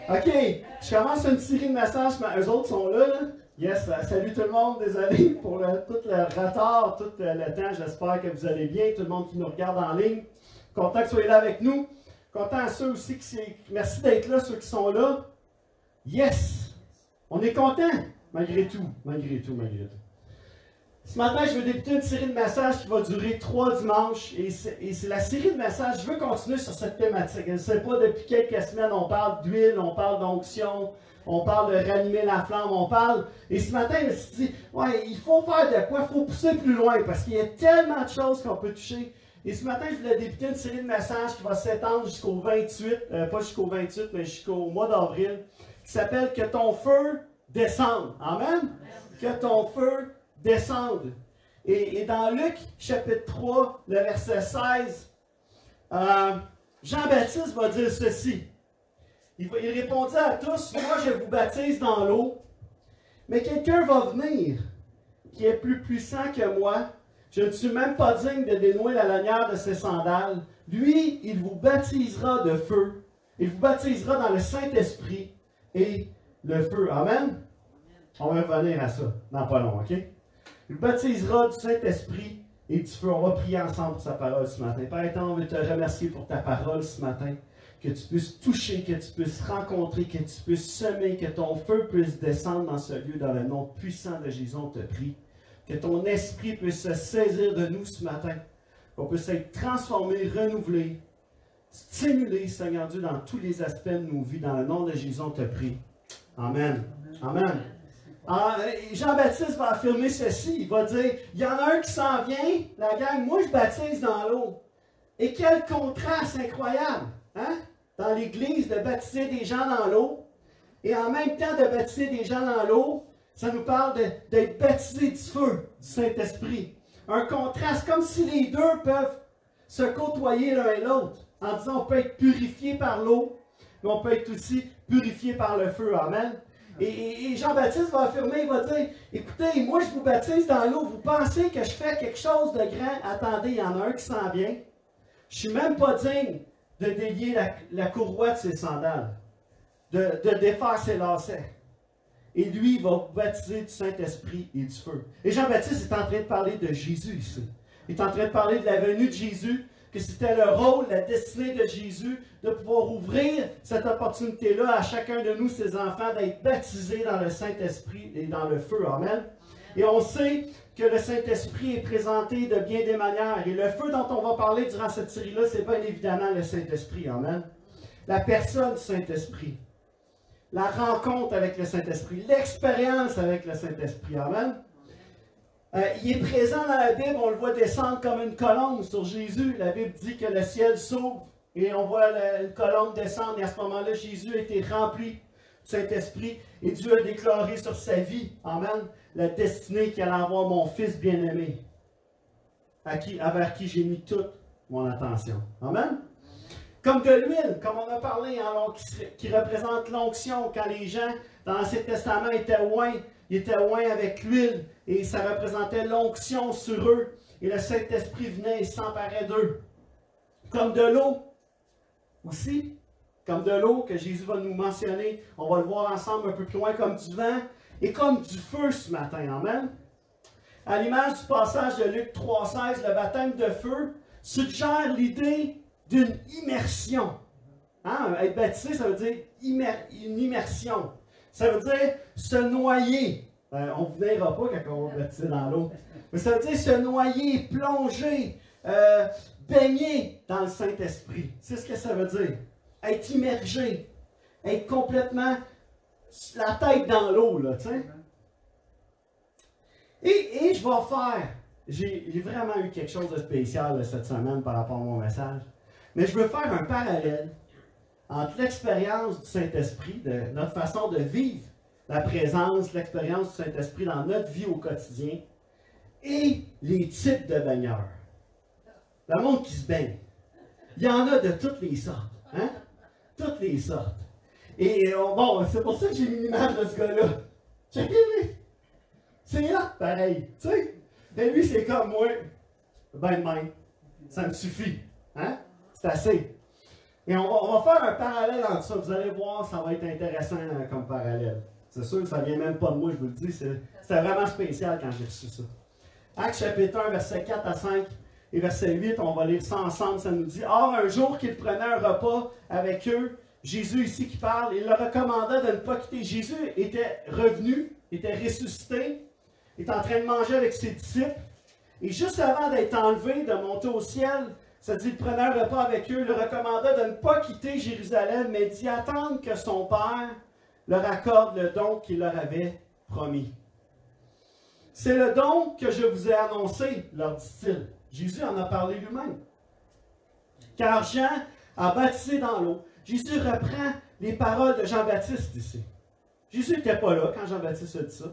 OK, je commence une série de messages, mais eux autres sont là. Yes, salut tout le monde, désolé pour tout le retard, tout le temps. J'espère que vous allez bien, tout le monde qui nous regarde en ligne. Content que vous soyez là avec nous. Content à ceux aussi merci d'être là, ceux qui sont là. Yes! On est content, malgré tout. Ce matin, je veux débuter une série de messages qui va durer 3 dimanches. Et c'est la série de messages. Je veux continuer sur cette thématique. Je ne sais pas, depuis quelques semaines, on parle d'huile, on parle d'onction, on parle de ranimer la flamme, on parle. Et ce matin, je me suis dit, ouais, il faut faire de quoi, il faut pousser plus loin, parce qu'il y a tellement de choses qu'on peut toucher. Et ce matin, je voulais débuter une série de messages qui va s'étendre jusqu'au 28, pas jusqu'au 28, mais jusqu'au mois d'avril, qui s'appelle « Que ton feu descende ». Amen? Que ton feu descende. Et dans Luc, chapitre 3, le verset 16, Jean-Baptiste va dire ceci. Il répondit à tous, « Moi, je vous baptise dans l'eau, mais quelqu'un va venir qui est plus puissant que moi. Je ne suis même pas digne de dénouer la lanière de ses sandales. Lui, il vous baptisera de feu. Il vous baptisera dans le Saint-Esprit et le feu. » Amen? On va revenir à ça dans pas long, OK? Il vous baptisera du Saint-Esprit et du feu. On va prier ensemble pour sa parole ce matin. Père éternel, on veut te remercier pour ta parole ce matin. Que tu puisses toucher, que tu puisses rencontrer, que tu puisses semer, que ton feu puisse descendre dans ce lieu dans le nom puissant de Jésus, on te prie. Que ton esprit puisse se saisir de nous ce matin. Qu'on puisse être transformé, renouvelé, stimulé, Seigneur Dieu, dans tous les aspects de nos vies. Dans le nom de Jésus, on te prie. Amen. Amen. Jean-Baptiste va affirmer ceci. Il va dire, il y en a un qui s'en vient, la gang, moi je baptise dans l'eau. Et quel contraste incroyable, hein? Dans l'Église, de baptiser des gens dans l'eau. Et en même temps de baptiser des gens dans l'eau, ça nous parle d'être baptisé du feu, du Saint-Esprit. Un contraste, comme si les deux peuvent se côtoyer l'un et l'autre. En disant, on peut être purifié par l'eau, mais on peut être aussi purifié par le feu. Amen. Et Jean-Baptiste va affirmer, il va dire, écoutez, moi je vous baptise dans l'eau, vous pensez que je fais quelque chose de grand? Attendez, il y en a un qui s'en vient. Je ne suis même pas digne de délier la courroie de ses sandales, de défaire ses lacets. Et lui, il va vous baptiser du Saint-Esprit et du feu. Et Jean-Baptiste est en train de parler de Jésus ici. Il est en train de parler de la venue de Jésus, que c'était le rôle, la destinée de Jésus, de pouvoir ouvrir cette opportunité-là à chacun de nous, ses enfants, d'être baptisés dans le Saint-Esprit et dans le feu. Amen. Et on sait que le Saint-Esprit est présenté de bien des manières. Et le feu dont on va parler durant cette série-là, c'est bien évidemment le Saint-Esprit. Amen. La personne du Saint-Esprit. La rencontre avec le Saint-Esprit. L'expérience avec le Saint-Esprit. Amen. Il est présent dans la Bible, on le voit descendre comme une colombe sur Jésus. La Bible dit que le ciel s'ouvre et on voit une colombe descendre. Et à ce moment-là, Jésus a été rempli du Saint-Esprit et Dieu a déclaré sur sa vie, amen, la destinée qu'il allait avoir mon Fils bien-aimé, envers qui j'ai mis toute mon attention. Amen. Comme de l'huile, comme on a parlé, hein, qui représente l'onction, quand les gens dans l'Ancien Testament étaient oints, ils étaient oints avec l'huile, et ça représentait l'onction sur eux, et le Saint-Esprit venait et s'emparait d'eux. Comme de l'eau, aussi, comme de l'eau que Jésus va nous mentionner, on va le voir ensemble un peu plus loin, comme du vent, et comme du feu ce matin, amen. À l'image du passage de Luc 3,16, le baptême de feu suggère l'idée d'une immersion. Hein? Être baptisé, ça veut dire une immersion. Ça veut dire se noyer. On ne vous verra pas quand on va baptiser dans l'eau. Mais ça veut dire se noyer, plonger, baigner dans le Saint-Esprit. C'est ce que ça veut dire. Être immergé. Être complètement la tête dans l'eau, là, tu sais. Et je vais faire. J'ai vraiment eu quelque chose de spécial là, cette semaine par rapport à mon message. Mais je veux faire un parallèle entre l'expérience du Saint-Esprit, de notre façon de vivre la présence, l'expérience du Saint-Esprit dans notre vie au quotidien, et les types de baigneurs. Le monde qui se baigne. Il y en a de toutes les sortes. Hein? Toutes les sortes. Et bon, c'est pour ça que j'ai mis l'image de ce gars-là. Checkez-le. C'est là, pareil. Tu sais? Et lui, c'est comme moi. Ben de même. Ça me suffit. Hein? C'est assez. Et on va faire un parallèle entre ça. Vous allez voir, ça va être intéressant comme parallèle. C'est sûr que ça ne vient même pas de moi, je vous le dis. C'était vraiment spécial quand j'ai reçu ça. Actes chapitre 1, versets 4 à 5 et verset 8, on va lire ça ensemble. Ça nous dit: Or, un jour qu'ils prenaient un repas avec eux, Jésus ici qui parle, il leur recommanda de ne pas quitter. Jésus était revenu, était ressuscité, était en train de manger avec ses disciples. Et juste avant d'être enlevé, de monter au ciel, ça dit, il prenait un repas avec eux, il leur recommanda de ne pas quitter Jérusalem, mais d'y attendre que son Père leur accorde le don qu'il leur avait promis. C'est le don que je vous ai annoncé, leur dit-il. Jésus en a parlé lui-même. Car Jean a baptisé dans l'eau. Jésus reprend les paroles de Jean-Baptiste ici. Jésus n'était pas là quand Jean-Baptiste a dit ça.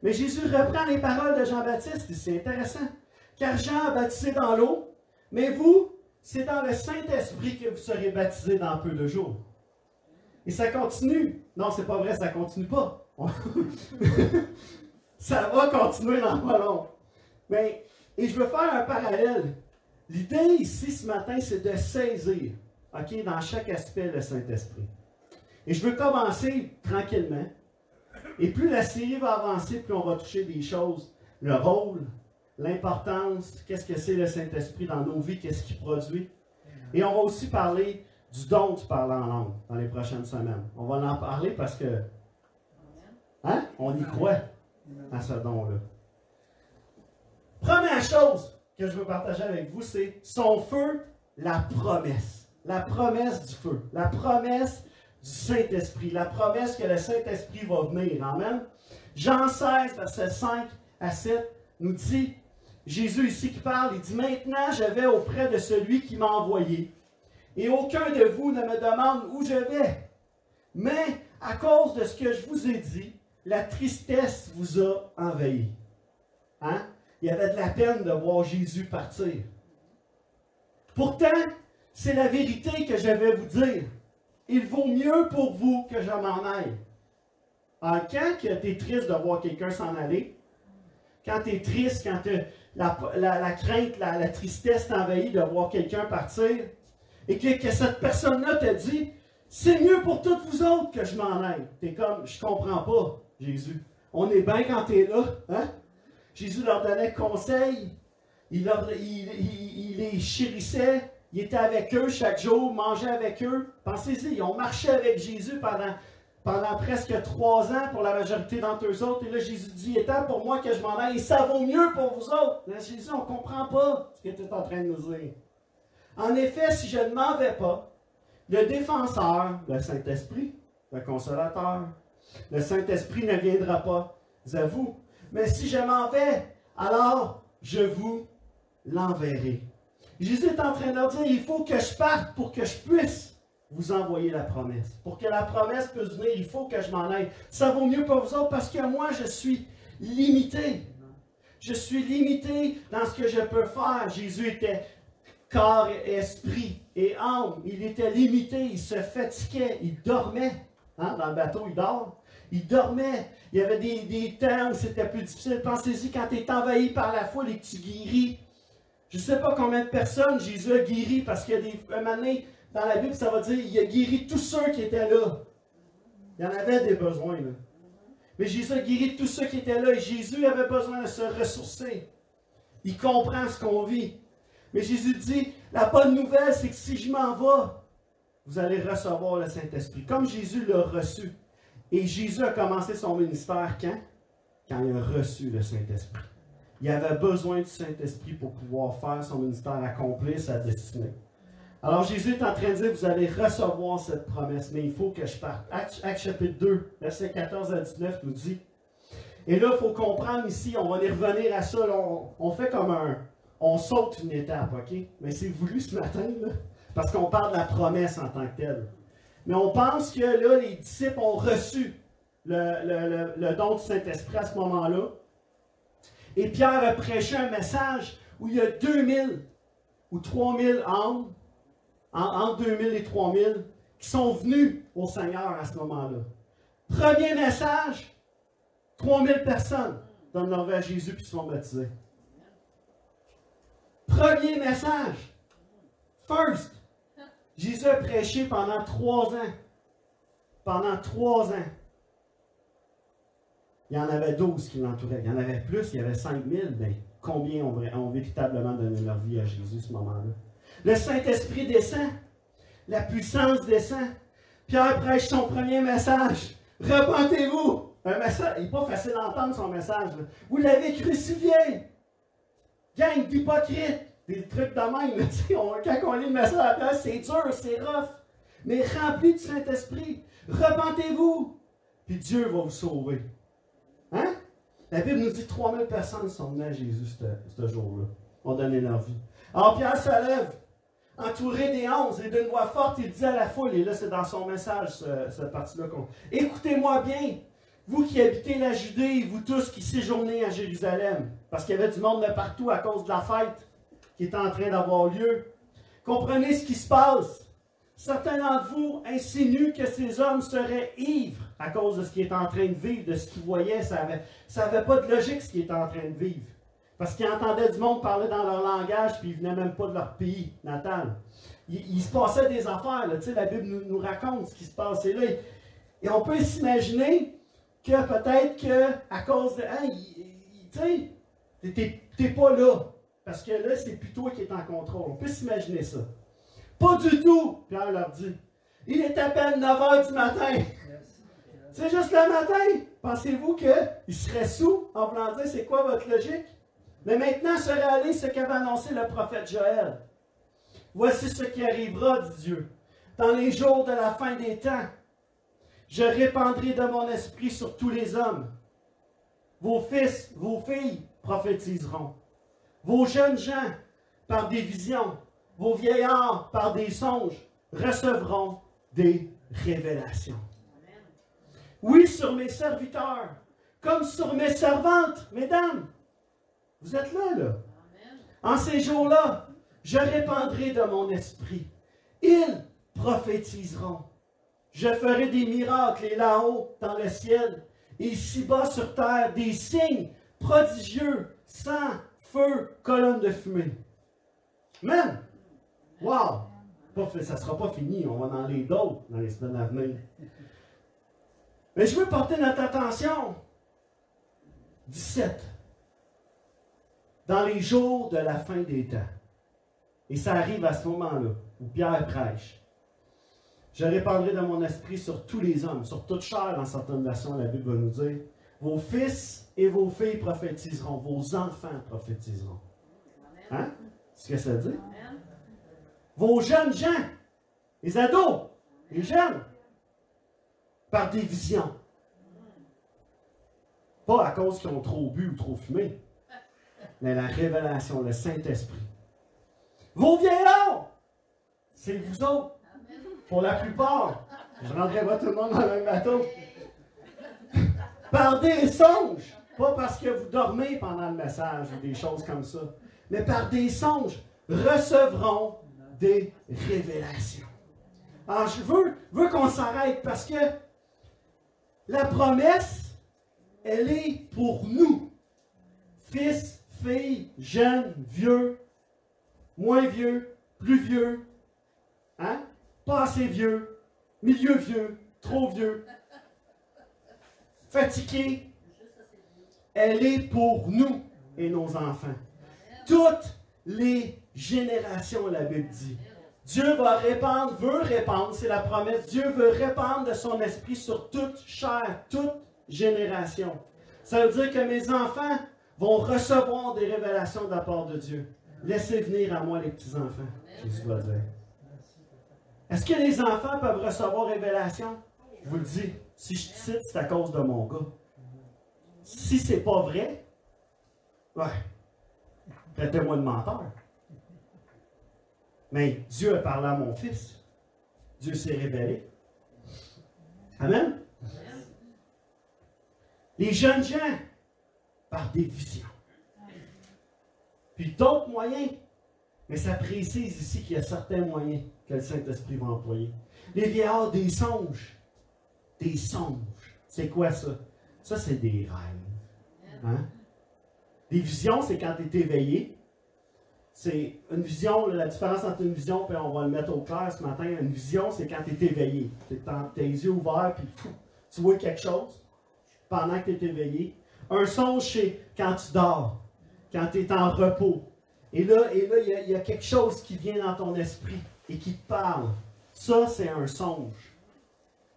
Mais Jésus reprend les paroles de Jean-Baptiste ici. C'est intéressant. Car Jean a baptisé dans l'eau, mais vous, c'est dans le Saint-Esprit que vous serez baptisés dans peu de jours. Et ça continue. Non, c'est pas vrai, ça continue pas. Ça va continuer dans pas long. Mais, et je veux faire un parallèle. L'idée ici, ce matin, c'est de saisir, OK, dans chaque aspect, le Saint-Esprit. Et je veux commencer tranquillement. Et plus la série va avancer, plus on va toucher des choses. Le rôle, l'importance, qu'est-ce que c'est le Saint-Esprit dans nos vies, qu'est-ce qu'il produit. Et on va aussi parler du don du parler en langue dans les prochaines semaines. On va en parler parce que, hein, on y croit à ce don-là. Première chose que je veux partager avec vous, c'est son feu, la promesse. La promesse du feu. La promesse du Saint-Esprit. La promesse que le Saint-Esprit va venir. Amen. Jean 16, versets 5 à 7, nous dit, Jésus ici qui parle, il dit, maintenant je vais auprès de celui qui m'a envoyé. Et aucun de vous ne me demande où je vais. Mais à cause de ce que je vous ai dit, la tristesse vous a envahi. Hein? Il y avait de la peine de voir Jésus partir. Pourtant, c'est la vérité que je vais vous dire. Il vaut mieux pour vous que je m'en aille. Alors, quand tu es triste de voir quelqu'un s'en aller, quand tu es triste, quand la crainte, la tristesse t'envahit de voir quelqu'un partir, et que cette personne-là te dit, c'est mieux pour toutes vous autres que je m'en aille. Tu es comme, je comprends pas, Jésus. On est bien quand tu es là. Hein? Jésus leur donnait conseil, il les chérissait, il était avec eux chaque jour, mangeait avec eux. Pensez-y, ils ont marché avec Jésus pendant presque 3 ans pour la majorité d'entre eux autres. Et là, Jésus dit, il est temps pour moi que je m'en aille, et ça vaut mieux pour vous autres. Là, Jésus, on ne comprend pas ce que tu es en train de nous dire. En effet, si je ne m'en vais pas, le défenseur, le Saint-Esprit, le consolateur, le Saint-Esprit ne viendra pas à vous. Mais si je m'en vais, alors je vous l'enverrai. Jésus est en train de leur dire, il faut que je parte pour que je puisse vous envoyer la promesse. Pour que la promesse puisse venir, il faut que je m'en aille. Ça vaut mieux pour vous autres parce que moi, je suis limité. Je suis limité dans ce que je peux faire. Jésus était corps, esprit et âme. Il était limité, il se fatiguait, il dormait. Hein? Dans le bateau, il dort. Il dormait. Il y avait des temps où c'était plus difficile. Pensez-y, quand tu es envahi par la foule et que tu guéris. Je ne sais pas combien de personnes Jésus a guéri, parce qu'il y a un moment donné, dans la Bible, ça va dire il a guéri tous ceux qui étaient là. Il y en avait des besoins, là. Mais Jésus a guéri tous ceux qui étaient là, et Jésus avait besoin de se ressourcer. Il comprend ce qu'on vit. Mais Jésus dit, la bonne nouvelle, c'est que si je m'en vais, vous allez recevoir le Saint-Esprit. Comme Jésus l'a reçu. Et Jésus a commencé son ministère quand? Quand il a reçu le Saint-Esprit. Il avait besoin du Saint-Esprit pour pouvoir faire son ministère, accomplir sa destinée. Alors Jésus est en train de dire, vous allez recevoir cette promesse, mais il faut que je parte. Actes chapitre 2, versets 14 à 19 nous dit, et là, il faut comprendre ici, on va y revenir à ça, là, on fait comme on saute une étape, OK? Mais c'est voulu ce matin, là, parce qu'on parle de la promesse en tant que telle. Mais on pense que là, les disciples ont reçu le don du Saint-Esprit à ce moment-là. Et Pierre a prêché un message où il y a 2000 ou 3000 âmes, entre 2000 et 3000, qui sont venus au Seigneur à ce moment-là. Premier message, 3000 personnes donnent leur vie à Jésus et se sont baptisés. Premier message, first. Jésus a prêché pendant 3 ans. Pendant 3 ans. Il y en avait 12 qui l'entouraient. Il y en avait plus, il y avait 5000, mais combien ont véritablement donné leur vie à Jésus à ce moment-là? Le Saint-Esprit descend. La puissance descend. Pierre prêche son premier message. Repentez-vous. Un message, il n'est pas facile d'entendre son message. Là. Vous l'avez crucifié. Gang d'hypocrites. Des trucs de même. Là, quand on lit le message à la place, c'est dur, c'est rough. Mais rempli du Saint-Esprit. Repentez-vous. Puis Dieu va vous sauver. Hein? La Bible nous dit que 3000 personnes sont venues à Jésus ce jour-là. Ont donné leur vie. Alors Pierre se lève, entouré des 11, et d'une voix forte, il dit à la foule, et là c'est dans son message, cette partie-là. Écoutez-moi bien, vous qui habitez la Judée, vous tous qui séjournez à Jérusalem, parce qu'il y avait du monde de partout à cause de la fête qui est en train d'avoir lieu. Comprenez ce qui se passe. Certains d'entre vous insinuent que ces hommes seraient ivres à cause de ce qu'ils étaient en train de vivre, de ce qu'ils voyaient. Ça n'avait pas de logique ce qu'ils étaient en train de vivre. Parce qu'ils entendaient du monde parler dans leur langage, puis ils ne venaient même pas de leur pays natal. Il se passait des affaires. Là, la Bible nous raconte ce qui se passait là. Et on peut s'imaginer que peut-être qu'à cause de... Hein, tu sais, t'es pas là. Parce que là, c'est plus toi qui es en contrôle. On peut s'imaginer ça. Pas du tout, Pierre leur dit. Il est à peine 9 h du matin. C'est juste le matin. Pensez-vous qu'il serait sous en voulant dire c'est quoi votre logique? Mais maintenant se réalise ce qu'avait annoncé le prophète Joël. Voici ce qui arrivera, dit Dieu. Dans les jours de la fin des temps, je répandrai de mon esprit sur tous les hommes. Vos fils, vos filles prophétiseront. Vos jeunes gens, par des visions, vos vieillards, par des songes, recevront des révélations. Oui, sur mes serviteurs, comme sur mes servantes, mesdames. Vous êtes là, là. En ces jours-là, je répandrai de mon esprit. Ils prophétiseront. Je ferai des miracles, et là-haut, dans le ciel, et ici-bas sur terre, des signes prodigieux, sang, feu, colonne de fumée. Amen. Wow! Ça ne sera pas fini, on va en aller d'autres dans les semaines à venir. Mais je veux porter notre attention. 17. Dans les jours de la fin des temps. Et ça arrive à ce moment-là, où Pierre prêche. Je répandrai de mon esprit sur tous les hommes, sur toute chair, dans certaines versions, la Bible va nous dire. Vos fils et vos filles prophétiseront, vos enfants prophétiseront. Hein? C'est ce que ça dit? Vos jeunes gens, les ados, les jeunes, par des visions. Pas à cause qu'ils ont trop bu ou trop fumé, mais la révélation, le Saint-Esprit. Vos vieillards, c'est vous autres. Pour la plupart, je ne rendrai pas tout le monde dans le même bateau. Par des songes, pas parce que vous dormez pendant le message ou des choses comme ça, mais par des songes, recevront des révélations. Alors, je veux qu'on s'arrête parce que la promesse, elle est pour nous. Fils, filles, jeunes, vieux, moins vieux, plus vieux, hein? Pas assez vieux, milieu vieux, trop vieux, fatigué. Elle est pour nous et nos enfants. Toutes les générations, la Bible dit. Dieu va répandre, veut répandre, c'est la promesse. Dieu veut répandre de son esprit sur toute chair, toute génération. Ça veut dire que mes enfants vont recevoir des révélations de la part de Dieu. Laissez venir à moi les petits-enfants, Jésus va dire. Est-ce que les enfants peuvent recevoir révélation? Je vous le dis, si je te cite, c'est à cause de mon gars. Si c'est pas vrai, ouais, traitez-moi de menteur. Mais Dieu a parlé à mon fils. Dieu s'est révélé. Amen? Les jeunes gens, par des visions. Puis d'autres moyens. Mais ça précise ici qu'il y a certains moyens que le Saint-Esprit va employer. Les vieillards, des songes. Des songes. C'est quoi ça? Ça, c'est des rêves. Hein? Des visions, c'est quand tu es éveillé. c'est une vision, la différence entre une vision, puis on va le mettre au clair ce matin, une vision, c'est quand tu es éveillé. Tu as tes yeux ouverts, puis tu vois quelque chose pendant que tu es éveillé. Un songe, c'est quand tu dors, quand tu es en repos. Et là, il y a quelque chose qui vient dans ton esprit et qui te parle. Ça, c'est un songe.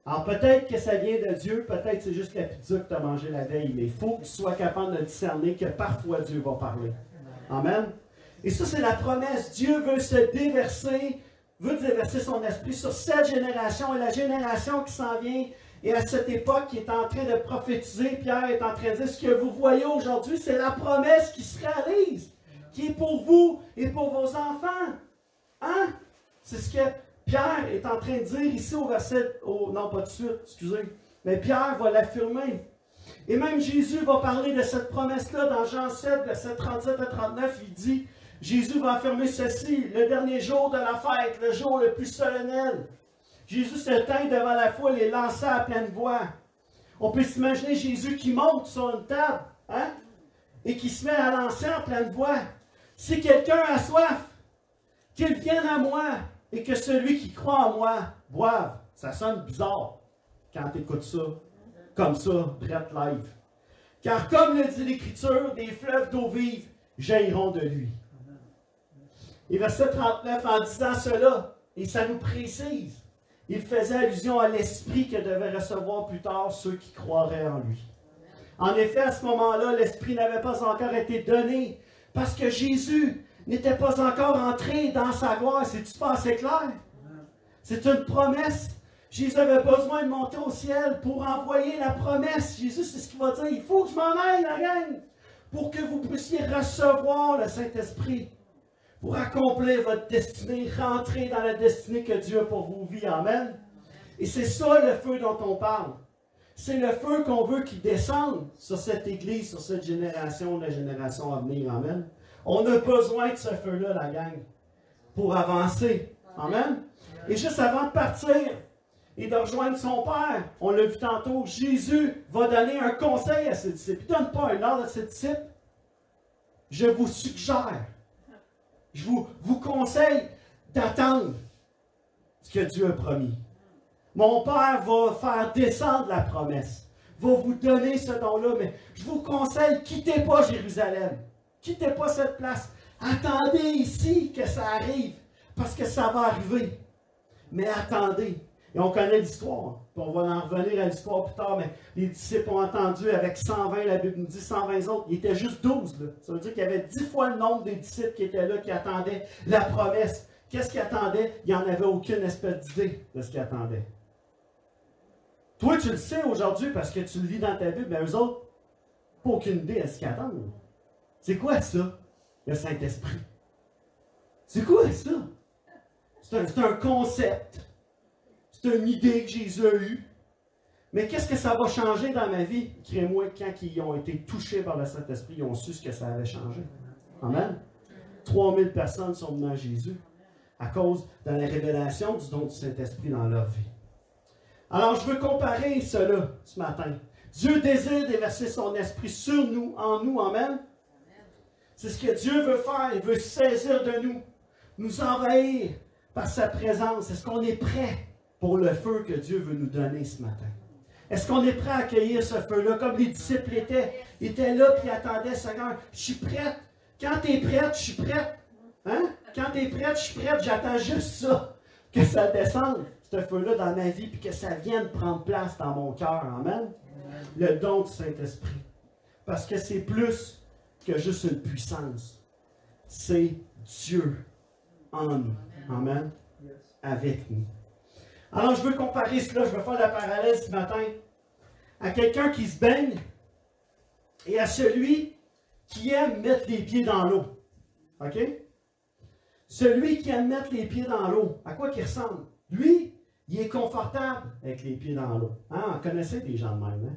Alors peut-être que ça vient de Dieu, peut-être c'est juste la pizza que tu as mangée la veille, mais il faut que tu sois capable de discerner que parfois Dieu va parler. Amen. Et ça, c'est la promesse. Dieu veut veut déverser son esprit sur cette génération et la génération qui s'en vient. Et à cette époque qui est en train de prophétiser, Pierre est en train de dire, ce que vous voyez aujourd'hui, c'est la promesse qui se réalise, qui est pour vous et pour vos enfants. Hein? C'est ce que Pierre est en train de dire ici au verset, non pas tout de suite, excusez, mais Pierre va l'affirmer. Et même Jésus va parler de cette promesse-là dans Jean 7, verset 37 à 39, il dit, Jésus va affirmer ceci, le dernier jour de la fête, le jour le plus solennel. Jésus se tint devant la foule et lança à pleine voix. On peut s'imaginer Jésus qui monte sur une table, hein, et qui se met à lancer en pleine voix. Si quelqu'un a soif, qu'il vienne à moi, et que celui qui croit en moi boive. Ça sonne bizarre quand tu écoutes ça, comme ça, Brett Live. Car comme le dit l'Écriture, des fleuves d'eau vive jailliront de lui. Et verset 39, en disant cela, et ça nous précise, il faisait allusion à l'Esprit que devaient recevoir plus tard ceux qui croiraient en lui. En effet, à ce moment-là, l'Esprit n'avait pas encore été donné, parce que Jésus n'était pas encore entré dans sa gloire. C'est-tu pas assez clair? C'est une promesse. Jésus avait besoin de monter au ciel pour envoyer la promesse. Jésus, c'est ce qu'il va dire. Il faut que je m'en aille, la gang, pour que vous puissiez recevoir le Saint-Esprit, pour accomplir votre destinée, rentrer dans la destinée que Dieu a pour vos vies. Amen. Et c'est ça le feu dont on parle. C'est le feu qu'on veut qu'il descende sur cette Église, sur cette génération, la génération à venir. Amen. On a besoin de ce feu-là, la gang, pour avancer. Amen. Et juste avant de partir et de rejoindre son Père, on l'a vu tantôt, Jésus va donner un conseil à ses disciples. Il ne donne pas un ordre à ses disciples. Je vous suggère, je vous conseille d'attendre ce que Dieu a promis. Mon Père va faire descendre la promesse, va vous donner ce don-là, mais je vous conseille, quittez pas Jérusalem. Quittez pas cette place. Attendez ici que ça arrive, parce que ça va arriver. Mais attendez. Et on connaît l'histoire. On va en revenir à l'histoire plus tard, mais les disciples ont entendu avec 120, la Bible nous dit 120 autres. Il était juste 12. Là. Ça veut dire qu'il y avait 10 fois le nombre des disciples qui étaient là, qui attendaient la promesse. Qu'est-ce qu'ils attendaient? Il n'y en avait aucune espèce d'idée de ce qu'ils attendaient. Toi, tu le sais aujourd'hui parce que tu le lis dans ta Bible, mais eux autres, pas aucune idée de ce qu'ils attendent. C'est quoi ça, le Saint-Esprit? C'est quoi ça? C'est un concept. C'est une idée que Jésus a eue. Mais qu'est-ce que ça va changer dans ma vie? Crée-moi, quand ils ont été touchés par le Saint-Esprit, ils ont su ce que ça avait changé. Amen. 3000 personnes sont venues à Jésus à cause de la révélation du don du Saint-Esprit dans leur vie. Alors, je veux comparer cela ce matin. Dieu désire déverser son esprit sur nous, en nous. Amen. C'est ce que Dieu veut faire. Il veut saisir de nous, nous envahir par sa présence. Est-ce qu'on est prêt pour le feu que Dieu veut nous donner ce matin? Est-ce qu'on est prêt à accueillir ce feu-là comme les disciples étaient? Ils étaient là et attendaient, Seigneur, je suis prête. Quand tu es prête, je suis prête. Hein? Quand tu es prête, je suis prête. J'attends juste ça, que ça descende, ce feu-là, dans ma vie, puis que ça vienne prendre place dans mon cœur. Amen? Le don du Saint-Esprit. Parce que c'est plus que juste une puissance. C'est Dieu en nous. Amen. Avec nous. Alors, je veux comparer cela, je veux faire la parallèle ce matin à quelqu'un qui se baigne et à celui qui aime mettre les pieds dans l'eau. OK? Celui qui aime mettre les pieds dans l'eau, à quoi qu'il ressemble? Lui, il est confortable avec les pieds dans l'eau. Hein? On connaissait des gens de même. Hein?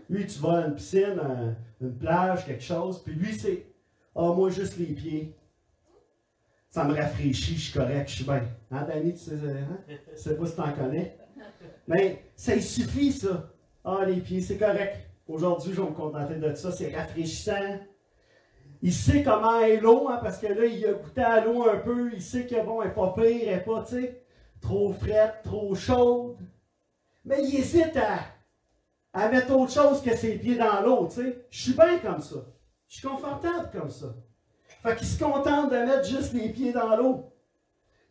Lui, tu vas à une piscine, une plage, quelque chose, puis lui, c'est « Ah, moi, juste les pieds. Ça me rafraîchit, je suis correct, je suis bien. » Hein, Danny, tu sais, hein? Je sais pas si tu en connais. Mais ça il suffit, ça. Ah, les pieds, c'est correct. Aujourd'hui, je vais me contenter de ça. C'est rafraîchissant. Il sait comment est l'eau, hein, parce que là, il a goûté à l'eau un peu. Il sait que bon, elle n'est pas pire, elle n'est pas, tu sais, trop frette, trop chaude. Mais il hésite à mettre autre chose que ses pieds dans l'eau, tu sais. Je suis bien comme ça. Je suis confortable comme ça. Fait qu'il se contente de mettre juste les pieds dans l'eau.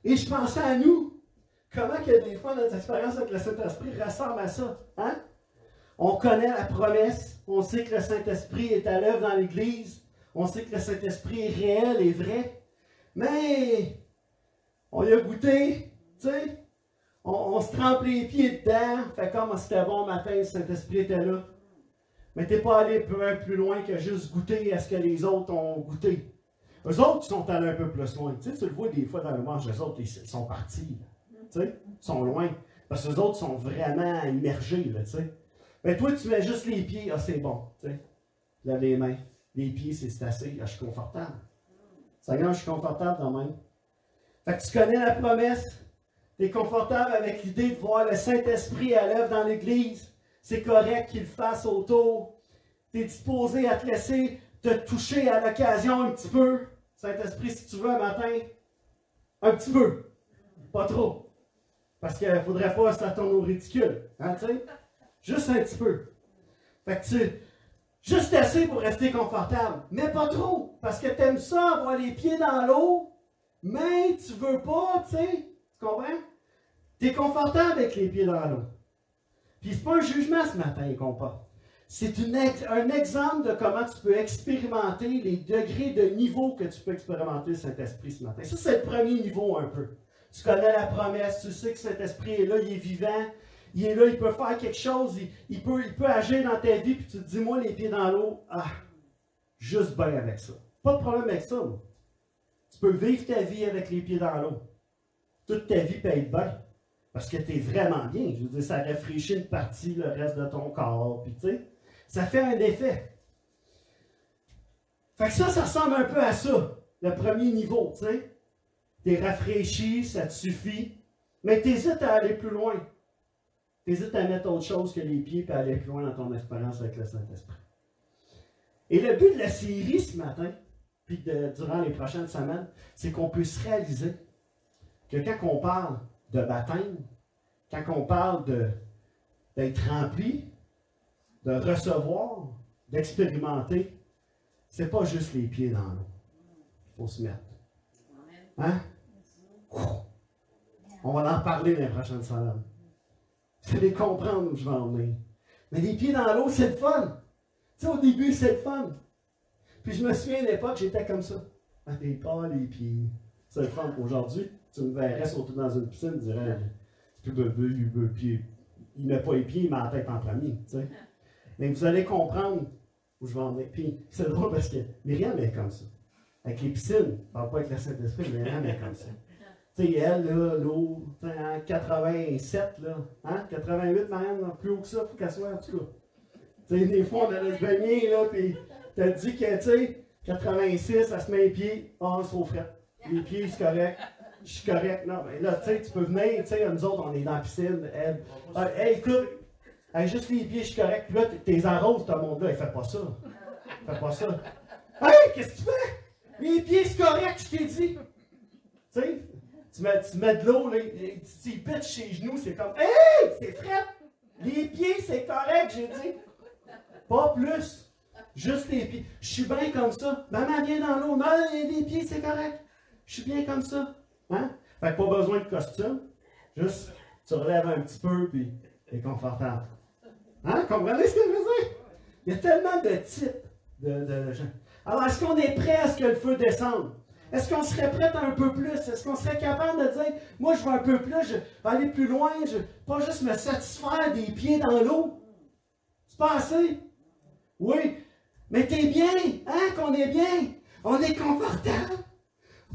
Et je pensais à nous. Comment que des fois notre expérience avec le Saint-Esprit ressemble à ça, hein? On connaît la promesse. On sait que le Saint-Esprit est à l'œuvre dans l'Église. On sait que le Saint-Esprit est réel et vrai. Mais on y a goûté, tu sais. On se trempe les pieds dedans. Fait comme c'était bon le matin, le Saint-Esprit était là. Mais t'es pas allé plus loin que juste goûter à ce que les autres ont goûté. Eux autres, ils sont allés un peu plus loin. Tu sais, tu le vois des fois dans le manche, les autres, ils sont partis. Tu sais, ils sont loin. Parce que les autres sont vraiment immergés, là, tu sais. Mais toi, tu mets juste les pieds, ah, c'est bon, tu sais. Là, les mains. Les pieds, c'est assez, ah, je suis confortable. Seigneur, je suis confortable dans même. Fait que tu connais la promesse. Tu es confortable avec l'idée de voir le Saint-Esprit à l'œuvre dans l'Église. C'est correct qu'il le fasse autour. Tu es disposé à te laisser te toucher à l'occasion un petit peu. Saint-Esprit, si tu veux, un matin, un petit peu. Pas trop. Parce qu'il ne faudrait pas que ça tourne au ridicule. Hein, tu sais? Juste un petit peu. Fait que juste assez pour rester confortable. Mais pas trop. Parce que tu aimes ça, avoir les pieds dans l'eau, mais tu veux pas, tu sais. Tu comprends? Tu es confortable avec les pieds dans l'eau. Puis c'est pas un jugement ce matin qu'on porte. C'est un exemple de comment tu peux expérimenter les degrés de niveau que tu peux expérimenter le Saint-Esprit ce matin. Ça, c'est le premier niveau un peu. Tu connais la promesse, tu sais que le Saint-Esprit est là, il est vivant, il est là, il peut faire quelque chose, il peut agir dans ta vie, puis tu te dis, moi, les pieds dans l'eau, juste bien avec ça. Pas de problème avec ça, moi. Tu peux vivre ta vie avec les pieds dans l'eau. Toute ta vie peut être bien. Parce que tu es vraiment bien. Je veux dire, ça rafraîchit une partie, le reste de ton corps. Puis, tu sais, ça fait un effet. Fait que ça ressemble un peu à ça, le premier niveau, tu sais. Tu es rafraîchi, ça te suffit. Mais tu hésites à aller plus loin. Tu hésites à mettre autre chose que les pieds et à aller plus loin dans ton expérience avec le Saint-Esprit. Et le but de la série ce matin, puis durant les prochaines semaines, c'est qu'on puisse réaliser que quand on parle de baptême, quand on parle d'être rempli, de recevoir, d'expérimenter, c'est pas juste les pieds dans l'eau. Il faut se mettre. Hein? On va en reparler dans les prochaines semaines. Vous allez comprendre où je vais en venir. Mais les pieds dans l'eau, c'est le fun. Tu sais, au début, c'est le fun. Puis je me souviens à l'époque, j'étais comme ça. T'es pas les pieds. C'est le fun. Aujourd'hui, tu me verrais sauter dans une piscine, tu dirais, il ne met pas les pieds, il met la tête en premier. Tu sais. Mais vous allez comprendre où je vais en venir. Puis c'est drôle parce que Myriam est comme ça. Avec les piscines, je ne parle pas avec le Saint-Esprit, mais Myriam est comme ça. Tu sais, elle, là, l'eau, en 87, là, hein, 88, Myriam, plus haut que ça, il faut qu'elle soit, en tout cas. Tu sais, des fois, on allait se baigner, là, puis t'as dit que, tu sais, 86, elle se met les pieds, c'est trop frais. Les pieds, c'est correct. Je suis correct. Non, mais là, tu sais, tu peux venir, tu sais, nous autres, on est dans la piscine. Hey, écoute, juste les pieds, je suis correct. Puis là, t'es en rose, ce monde-là, il fait pas ça. Fais pas ça. Hey, qu'est-ce que tu fais? Les pieds, c'est correct, je t'ai dit. Tu sais, tu mets de l'eau, là, tu pitches chez genoux, c'est comme, hey, c'est frais. Les pieds, c'est correct, j'ai dit. Pas plus. Juste les pieds. Je suis bien comme ça. Maman vient dans l'eau. Non, les pieds, c'est correct. Je suis bien comme ça. Hein? Fait que pas besoin de costume. Juste, tu relèves un petit peu, puis t'es confortable. Hein? Comprenez ce que je veux dire? Il y a tellement de types de gens. Alors, est-ce qu'on est prêt à ce que le feu descende? Est-ce qu'on serait prêt à un peu plus? Est-ce qu'on serait capable de dire, moi, je veux un peu plus, je vais aller plus loin, je ne pas juste me satisfaire des pieds dans l'eau? C'est pas assez? Oui. Mais t'es bien, hein, qu'on est bien. On est confortable.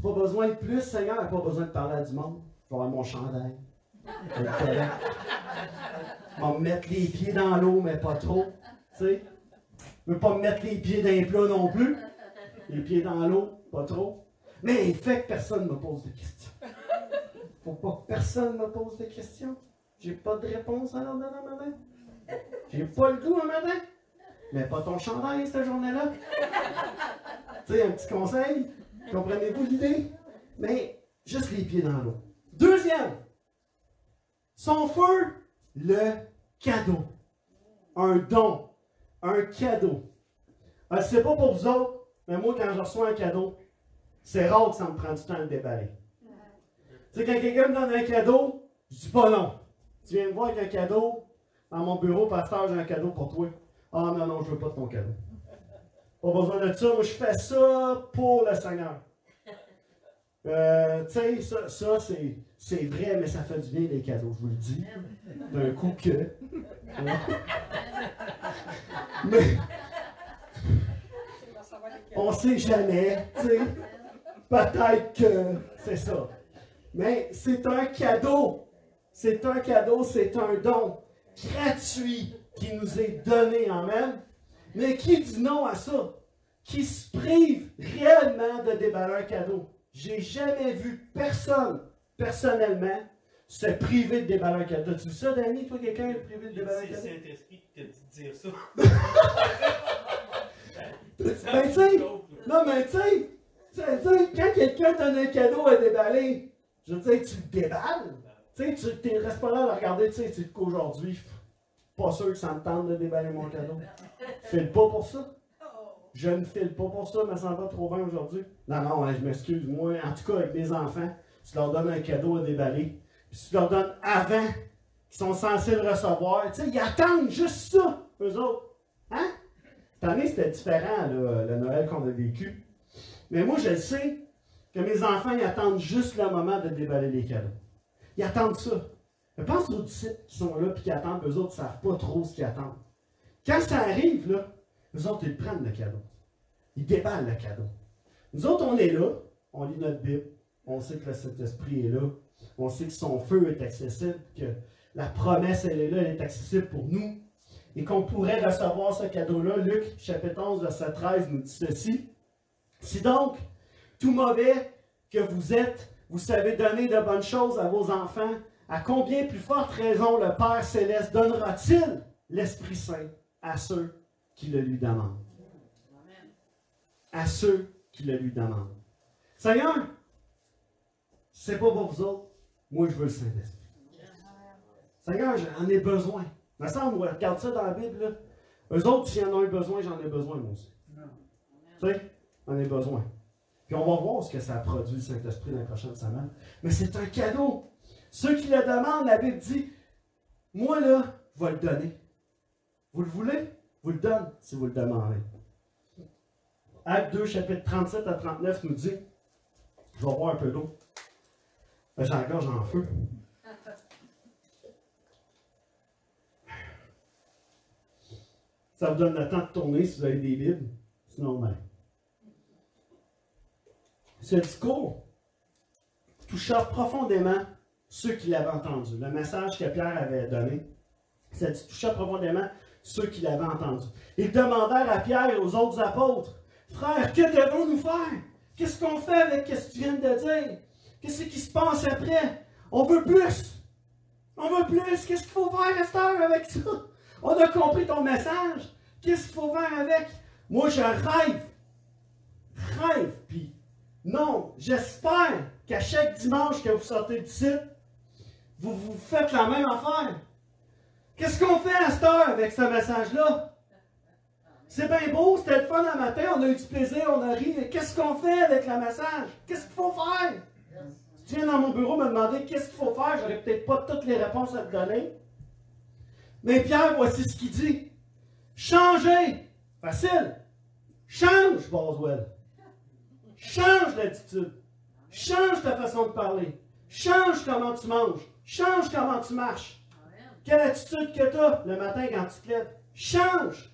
Pas besoin de plus, Seigneur, pas besoin de parler à du monde. Je vais avoir mon chandail. Je vais me mettre les pieds dans l'eau, mais pas trop. Tu sais? Je ne veux pas me mettre les pieds dans les plats non plus. Les pieds dans l'eau, pas trop. Mais il fait que personne ne me pose de questions. Faut pas que personne me pose de questions. J'ai pas de réponse à leur donner à ma main. J'ai pas le goût à ma main. Mais pas ton chandail cette journée-là. Tu sais, un petit conseil, comprenez-vous l'idée? Mais juste les pieds dans l'eau. Deuxième, son feu, le cadeau. Un don, un cadeau. Je ne sais pas pour vous autres, mais moi, quand je reçois un cadeau, c'est rare que ça me prend du temps à le déballer. Tu sais, quand quelqu'un me donne un cadeau, je dis pas non. Tu viens me voir avec un cadeau, dans mon bureau, pasteur, j'ai un cadeau pour toi. Ah non, non, je veux pas de ton cadeau. Pas besoin de ça, moi je fais ça pour le Seigneur. Tu sais, ça c'est vrai, mais ça fait du bien les cadeaux, je vous le dis. D'un coup que. Mais, on sait jamais, tu sais. Peut-être que c'est ça. Mais c'est un cadeau. C'est un cadeau, c'est un don gratuit qui nous est donné, amen. Mais qui dit non à ça? Qui se prive réellement de déballer un cadeau? J'ai jamais vu personne, personnellement, se priver de déballer un cadeau. As-tu vu ça, Danny? Toi, quelqu'un est privé de déballer un cadeau? C'est Saint-Esprit qui t'a dit de dire ça. Ben, tu sais, non, mais tu sais, quand quelqu'un donne un cadeau à déballer, je veux dire, tu le déballes. Tu sais, tu ne restes pas là à regarder, tu sais, c'est qu'aujourd'hui, pas sûr que ça me tente de déballer mon cadeau. Je file pas pour ça. Je ne file pas pour ça, je me sens pas trop bien aujourd'hui. Non, non, hein, je m'excuse. Moi, en tout cas, avec mes enfants, tu leur donnes un cadeau à déballer. Puis tu leur donnes avant qu'ils sont censés le recevoir. Tu sais, ils attendent juste ça, eux autres. Hein? Cette année, c'était différent, là, le Noël qu'on a vécu. Mais moi, je le sais que mes enfants, ils attendent juste le moment de déballer les cadeaux. Ils attendent ça. Je pense aux disciples qui sont là et qui attendent, eux autres ne savent pas trop ce qu'ils attendent. Quand ça arrive, là, eux autres, ils prennent le cadeau. Ils déballent le cadeau. Nous autres, on est là, on lit notre Bible, on sait que le Saint-Esprit est là, on sait que son feu est accessible, que la promesse, elle est là, elle est accessible pour nous, et qu'on pourrait recevoir ce cadeau-là. Luc, chapitre 11, verset 13, nous dit ceci. Si donc, tout mauvais que vous êtes, vous savez donner de bonnes choses à vos enfants, à combien plus forte raison le Père Céleste donnera-t-il l'Esprit Saint à ceux qui le lui demandent? À ceux qui le lui demandent. Seigneur, c'est pas pour vous autres, moi je veux le Saint-Esprit. Seigneur, j'en ai besoin. Il me semble, regarde ça dans la Bible, là. Eux autres, s'ils en ont eu besoin, j'en ai besoin moi aussi. Tu sais, j'en ai besoin. Puis on va voir ce que ça a produit le Saint-Esprit dans les prochaines semaines. Mais c'est un cadeau. Ceux qui le demandent, la Bible dit, moi là, je vais le donner. Vous le voulez? Vous le donne si vous le demandez. Acte 2, chapitre 37 à 39 nous dit, je vais boire un peu d'eau. J'ai la gorge en feu. Ça vous donne le temps de tourner si vous avez des Bibles. Sinon, ben. Ce discours toucha profondément ceux qui l'avaient entendu. Le message que Pierre avait donné, ça toucha profondément ceux qui l'avaient entendu. Ils demandèrent à Pierre et aux autres apôtres, « Frères, que devons-nous faire? Qu'est-ce qu'on fait avec ce que tu viens de dire? Qu'est-ce qui se passe après? On veut plus! On veut plus! Qu'est-ce qu'il faut faire à cette heure avec ça? On a compris ton message! Qu'est-ce qu'il faut faire avec? Moi, je rêve! Puis non, j'espère qu'à chaque dimanche que vous sortez d'ici, vous faites la même affaire. Qu'est-ce qu'on fait à cette heure avec ce message-là? C'est bien beau, c'était le fun le matin, on a eu du plaisir, on a ri. Qu'est-ce qu'on fait avec le message? Qu'est-ce qu'il faut faire? Si tu viens dans mon bureau me demander qu'est-ce qu'il faut faire, j'aurais peut-être pas toutes les réponses à te donner. Mais Pierre, voici ce qu'il dit. Changez! Facile! Change, Boswell! Change d'attitude. Change ta façon de parler. Change comment tu manges. Change comment tu marches. Quelle attitude que tu as le matin quand tu te lèves. Change.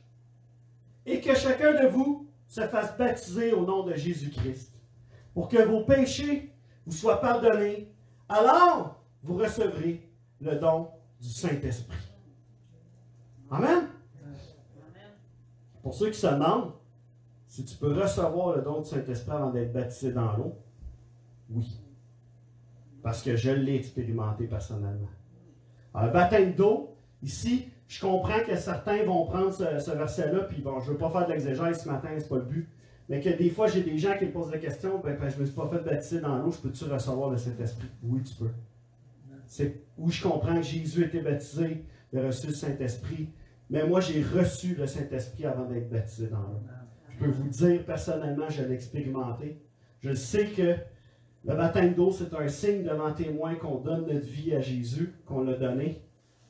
Et que chacun de vous se fasse baptiser au nom de Jésus-Christ. Pour que vos péchés vous soient pardonnés. Alors, vous recevrez le don du Saint-Esprit. Amen. Pour ceux qui se demandent, si tu peux recevoir le don du Saint-Esprit avant d'être baptisé dans l'eau, oui. Parce que je l'ai expérimenté personnellement. Alors, le baptême d'eau, ici, je comprends que certains vont prendre ce verset-là, puis bon, je ne veux pas faire de l'exégèse ce matin, c'est pas le but, mais que des fois, j'ai des gens qui me posent la question, ben, je ne me suis pas fait baptiser dans l'eau, je peux-tu recevoir le Saint-Esprit? Oui, tu peux. Oui, je comprends que Jésus a été baptisé, il a reçu le Saint-Esprit, mais moi, j'ai reçu le Saint-Esprit avant d'être baptisé dans l'eau. Je peux vous dire, personnellement, je l'ai expérimenté. Je sais que le baptême d'eau, c'est un signe devant témoin qu'on donne notre vie à Jésus, qu'on l'a donné.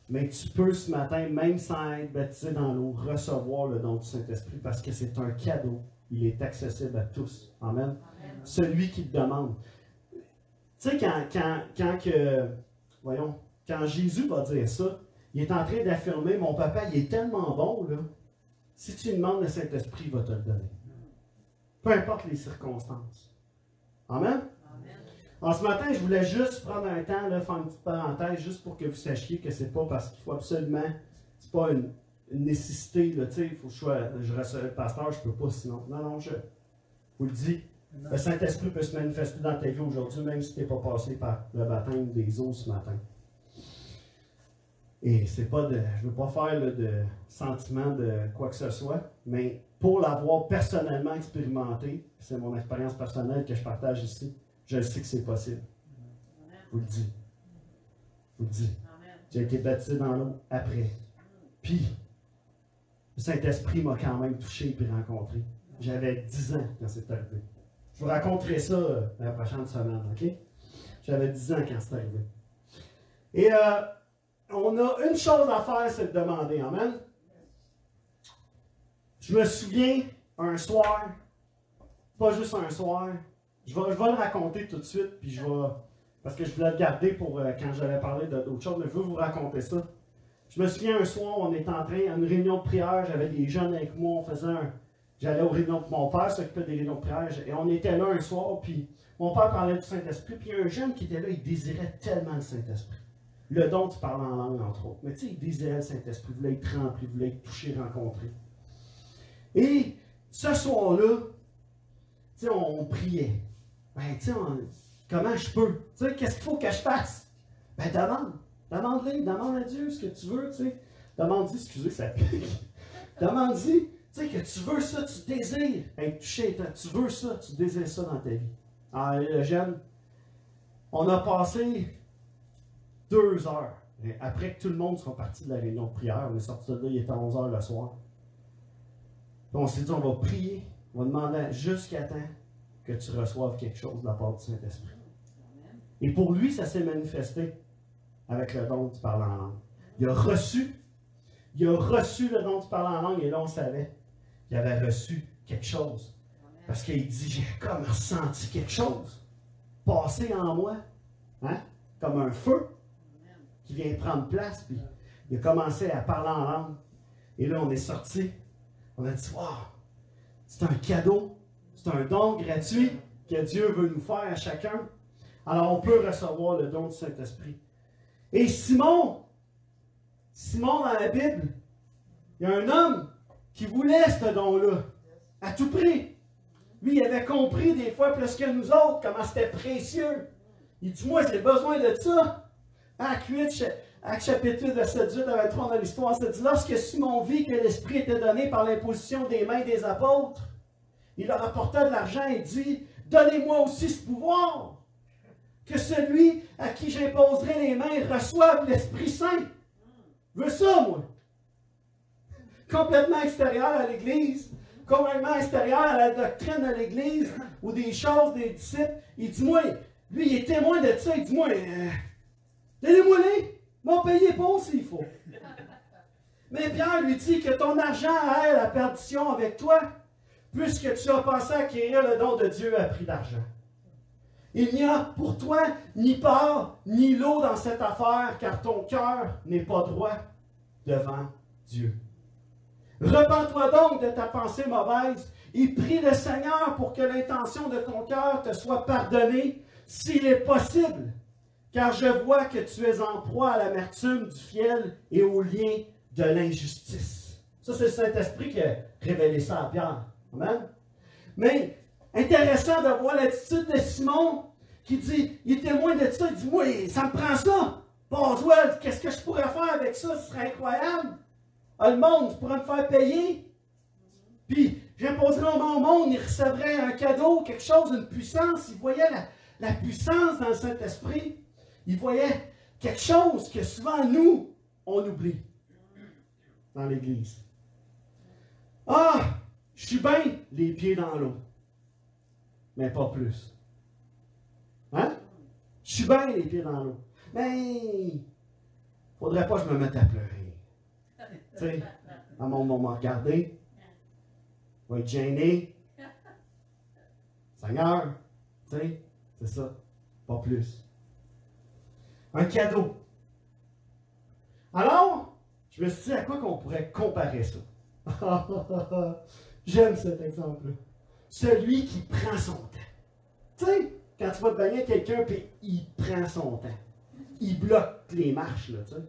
Mais tu peux ce matin, même sans être baptisé dans l'eau, recevoir le don du Saint-Esprit parce que c'est un cadeau. Il est accessible à tous. Amen. Amen. Celui qui te demande. Tu sais, quand Jésus va dire ça, il est en train d'affirmer, mon papa, il est tellement bon, là. Si tu lui demandes le Saint-Esprit, il va te le donner. Peu importe les circonstances. Amen. En ce matin, je voulais juste prendre un temps, là, faire une petite parenthèse, juste pour que vous sachiez que c'est pas parce qu'il faut absolument, c'est pas une nécessité, là, tu sais, il faut que je reste le pasteur, je peux pas sinon. Non, je vous le dis. Le Saint-Esprit peut se manifester dans ta vie aujourd'hui, même si tu n'es pas passé par le baptême des eaux ce matin. Et c'est pas je ne veux pas faire là, de sentiment de quoi que ce soit, mais pour l'avoir personnellement expérimenté, c'est mon expérience personnelle que je partage ici, je sais que c'est possible. Je vous le dis. Je vous le dis. J'ai été baptisé dans l'eau après. Puis, le Saint-Esprit m'a quand même touché et rencontré. J'avais 10 ans quand c'est arrivé. Je vous raconterai ça la prochaine semaine, OK? J'avais 10 ans quand c'est arrivé. Et on a une chose à faire, c'est de demander. Amen? Je me souviens, un soir, pas juste un soir, je vais le raconter tout de suite, puis parce que je voulais le garder pour quand j'allais parler d'autres choses, mais je veux vous raconter ça. Je me souviens un soir, on était en train, à une réunion de prière, j'avais des jeunes avec moi, j'allais aux réunions de mon père, s'occupait des réunions de prière, et on était là un soir, puis mon père parlait du Saint-Esprit, puis il y a un jeune qui était là, il désirait tellement le Saint-Esprit. Le don du parler en langue, entre autres. Mais tu sais, il désirait le Saint-Esprit, il voulait être rempli, il voulait être touché, rencontré. Et ce soir-là, tu sais, on priait. Ben, tu sais, comment je peux? Tu sais, qu'est-ce qu'il faut que je fasse? Ben, demande-lui, demande à Dieu ce que tu veux, tu sais. Demande-lui, excusez, ça pique. Demande-lui, tu sais, que tu veux ça, tu désires être touché, tu veux ça, tu désires ça dans ta vie. Alors, le jeune, on a passé 2 heures. Et après que tout le monde soit parti de la réunion de prière, on est sorti de là, il était 11 heures le soir. Puis on s'est dit, on va prier, on va demander jusqu'à temps que tu reçoives quelque chose de la part du Saint-Esprit. Et pour lui, ça s'est manifesté avec le don du parler en langue. Il a reçu le don du parler en langue, et là on savait qu'il avait reçu quelque chose. Parce qu'il dit, j'ai comme ressenti quelque chose passer en moi, hein? Comme un feu qui vient prendre place, puis il a commencé à parler en langue. Et là, on est sorti. On a dit, wow, c'est un cadeau, c'est un don gratuit que Dieu veut nous faire à chacun. Alors, on peut recevoir le don du Saint-Esprit. Et Simon, dans la Bible, il y a un homme qui voulait ce don-là, à tout prix. Lui, il avait compris des fois plus que nous autres comment c'était précieux. Il dit, moi, j'ai besoin de ça. Acte 8, Acte chapitre 8, verset 18 à 23 dans l'histoire, ça dit, lorsque Simon vit que l'Esprit était donné par l'imposition des mains des apôtres, il leur apporta de l'argent et dit, donnez-moi aussi ce pouvoir, que celui à qui j'imposerai les mains reçoive l'Esprit Saint. Je veux ça, moi. Complètement extérieur à l'Église, complètement extérieur à la doctrine de l'Église ou des choses des disciples. Il dit, moi, lui, il est témoin de ça. Il dit, moi, donnez-moi-les, m'en payez pas s'il faut. Mais Pierre lui dit que ton argent aille la perdition avec toi, puisque tu as pensé acquérir le don de Dieu à prix d'argent. Il n'y a pour toi ni part ni lot dans cette affaire, car ton cœur n'est pas droit devant Dieu. Repends-toi donc de ta pensée mauvaise et prie le Seigneur pour que l'intention de ton cœur te soit pardonnée, s'il est possible, car je vois que tu es en proie à l'amertume du fiel et au lien de l'injustice. Ça, c'est le Saint-Esprit qui a révélé ça à Pierre. Amen? Mais, intéressant de voir l'attitude de Simon, qui dit, il est témoin de ça, il dit, moi, ça me prend ça. Boswell, qu'est-ce que je pourrais faire avec ça? Ce serait incroyable. Ah, le monde, je pourrais me faire payer. Puis, j'imposerai au monde, il recevrait un cadeau, quelque chose, une puissance. Il voyait la puissance dans le Saint-Esprit. Il voyait quelque chose que souvent, nous, on oublie dans l'Église. Ah, je suis bien les pieds dans l'eau, mais pas plus. Hein? Je suis bien les pieds dans l'eau, mais faudrait pas que je me mette à pleurer. Tu sais, le monde va me regarder, va être gêné. Seigneur, tu sais, c'est ça, pas plus. Un cadeau. Alors, je me suis dit à quoi qu'on pourrait comparer ça. J'aime cet exemple-là. Celui qui prend son temps. Tu sais, quand tu vas te baigner avec quelqu'un, puis il prend son temps. Il bloque les marches, là, tu sais.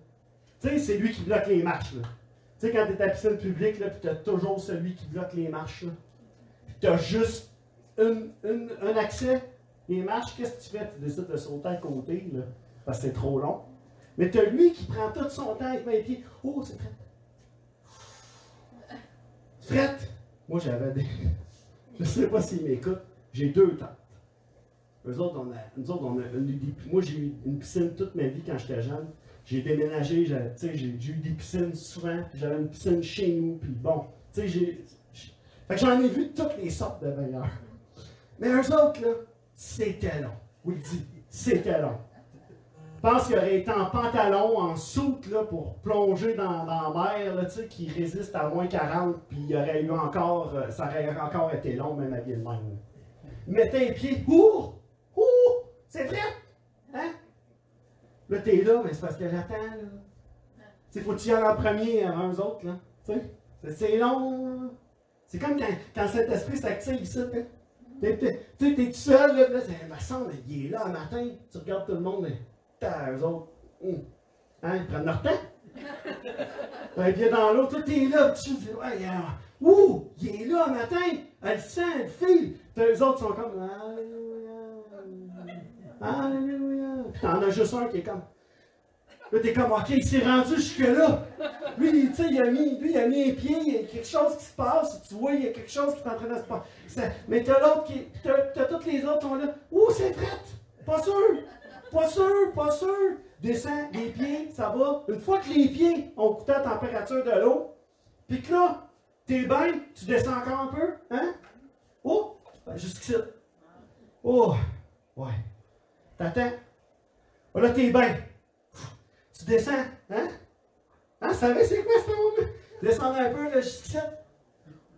Tu sais, c'est lui qui bloque les marches, là. Tu sais, quand tu es à la piscine publique, là, puis tu as toujours celui qui bloque les marches, là. Puis tu as juste un accès, les marches, qu'est-ce que tu fais? Tu décides de sauter à côté, là, parce que c'est trop long. Mais tu as lui qui prend tout son temps avec mes pieds. Oh, c'est Fred. Fred! Moi, j'avais des... Je ne sais pas s'ils m'écoutent. J'ai 2 tantes. Nous autres, on a moi, j'ai eu une piscine toute ma vie quand j'étais jeune. J'ai déménagé, j'ai eu des piscines souvent, puis j'avais une piscine chez nous, puis bon, tu sais, fait que j'en ai vu toutes les sortes de baigneurs. Mais eux autres, là, c'était long. Vous le dites, c'était long. Je pense qu'il aurait été en pantalon, en soute, là, pour plonger dans la mer, là, tu sais, qui résiste à moins 40, puis il y aurait eu encore, ça aurait encore été long, même à bien de même. Il mettait les pieds, c'est vrai, hein? Là, t'es là, mais c'est parce que j'attends, là. Tu sais, faut que tu y ailles en premier avant eux autres, là. Tu sais, c'est long. C'est comme quand le Saint-Esprit s'active ici, hein? T'es tout seul, là, ça me semble, il est là le matin, tu regardes tout le monde, mais eux autres, hein, ils prennent leur temps. Un pied dans l'eau, toi, t'es là, tu dis, ouais, il est là le matin, elle sent, elle file. Puis eux autres sont comme, Alléluia, Alléluia. Puis t'en as juste un qui est comme, là, t'es comme, ok, il s'est rendu jusque-là. Lui, tu sais, il a mis les pieds, il y a quelque chose qui se passe, tu vois, il y a quelque chose qui est en train de se passer. Mais t'as l'autre qui, t'as toutes les autres qui sont là, c'est prêt, pas sûr. Pas sûr. Descends les pieds, ça va. Une fois que les pieds ont coûté la température de l'eau, puis que là, t'es bien, tu descends encore un peu, hein? Oh, jusqu'ici. Oh, ouais. T'attends. Oh, là, t'es bien. Tu descends, hein? Hein, vous savez c'est quoi ce moment? Descends un peu, là, jusqu'ici.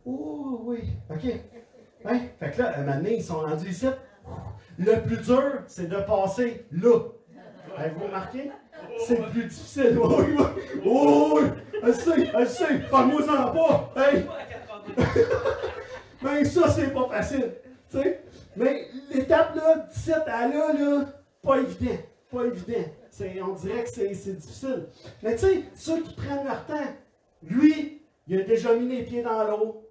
Oh, oui. OK. Hein? Fait que là, maintenant, ils sont rendus ici. Le plus dur, c'est de passer là. Avez-vous remarqué? C'est le plus difficile. Oh, elle sait, parle-moi-en pas. Hey. Ben ça, c'est pas facile. T'sais? Mais l'étape là, 17 à là, pas évident. On dirait que c'est difficile. Mais tu sais, ceux qui prennent leur temps, lui, il a déjà mis les pieds dans l'eau,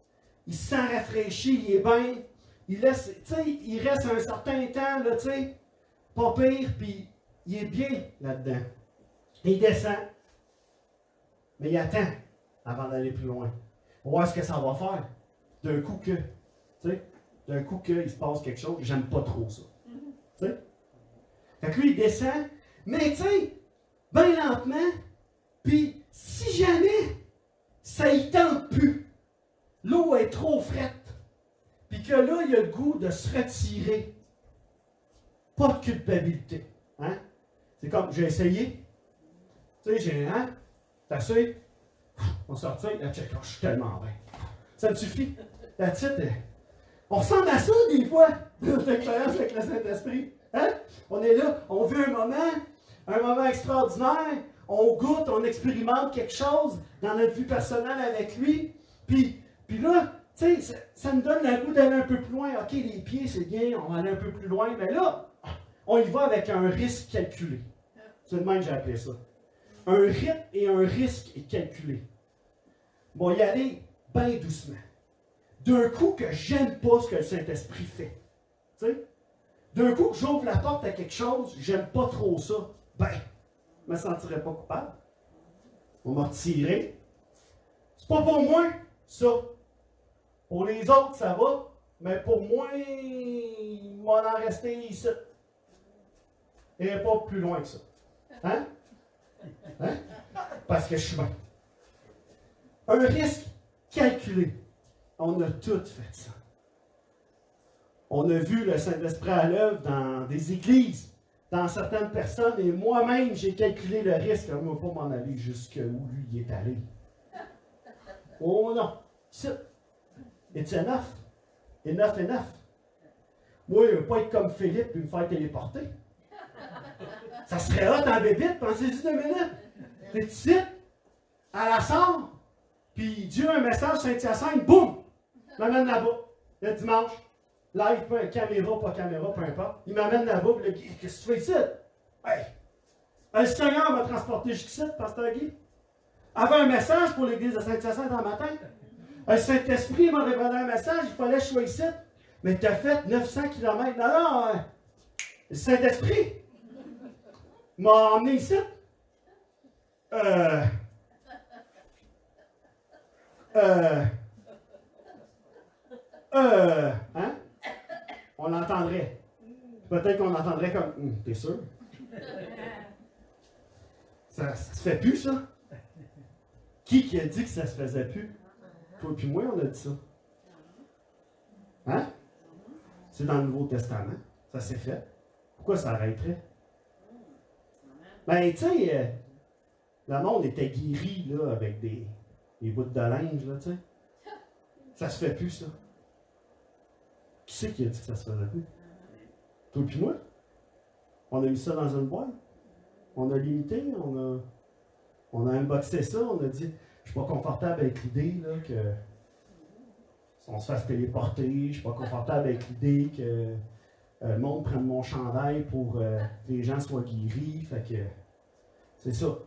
il se sent rafraîchi, il est bien. Il reste un certain temps, là, tu sais, pas pire, puis il est bien là-dedans. Il descend, mais il attend avant d'aller plus loin. On va voir ce que ça va faire. D'un coup qu'il se passe quelque chose, j'aime pas trop ça. Tu sais? Fait que lui, il descend, mais tu sais, bien lentement, puis si jamais ça y tente plus, l'eau est trop frette, puis que là, il a le goût de se retirer. Pas de culpabilité. Hein? C'est comme, j'ai essayé. Tu sais, t'as essayé? On sortit, check, je suis tellement bien. Ça me suffit. La titre, on ressemble à ça des fois, notre expérience avec le Saint-Esprit. Hein? On est là, on vit un moment extraordinaire, on goûte, on expérimente quelque chose dans notre vie personnelle avec lui, puis là, tu sais, ça me donne le goût d'aller un peu plus loin. OK, les pieds, c'est bien, on va aller un peu plus loin, mais là, on y va avec un risque calculé. C'est le même que j'ai appelé ça. Un rythme et un risque calculé. Bon, y aller bien doucement. D'un coup que j'aime pas ce que le Saint-Esprit fait. Tu sais? D'un coup que j'ouvre la porte à quelque chose, j'aime pas trop ça. Ben, je me sentirais pas coupable. On m'a retiré. C'est pas pour moi, ça. Pour les autres, ça va, mais pour moi, il va en rester ici. Et pas plus loin que ça. Hein? Hein? Parce que je suis bien. Un risque calculé. On a tous fait ça. On a vu le Saint-Esprit à l'œuvre dans des églises, dans certaines personnes, et moi-même, j'ai calculé le risque. On ne va pas m'en aller jusqu'où lui il est allé. Oh non. Ça. It's enough. Enough, enough. Moi, je ne veux pas être comme Philippe et me faire téléporter. Ça serait hot en bébite, pensez-y 2 minutes. T'es ici, à la Sambre, puis Dieu a un message Saint-Hyacinthe, boum! M'amène là-bas, le dimanche. Live, pas caméra, peu importe. Il m'amène là-bas, puis le Guy, qu'est-ce que tu fais ici? Hey! Le Seigneur m'a transporté jusqu'ici, pasteur Guy. Avait un message pour l'église de Saint-Hyacinthe dans ma tête. Le Saint-Esprit m'a révélé un message, il fallait que je sois ici. Mais tu as fait 900 km. Non, le Saint-Esprit m'a emmené ici. Hein? On l'entendrait. Peut-être qu'on l'entendrait comme, t'es sûr? Ça se fait plus, ça? Qui a dit que ça se faisait plus? Toi et moi, on a dit ça. Hein? C'est dans le Nouveau Testament. Ça s'est fait. Pourquoi ça arrêterait? Ben, tu sais, le monde était guéri, là, avec des bouts de linge, là, tu sais. Ça se fait plus, ça. Qui c'est qui a dit que ça se faisait plus? Toi et moi? On a mis ça dans une boîte. On a limité, on a unboxé ça, on a dit, je suis pas confortable avec l'idée, là, que on se fasse téléporter, je suis pas confortable avec l'idée que le monde prenne mon chandail pour que les gens soient guéris, fait que c'est ça.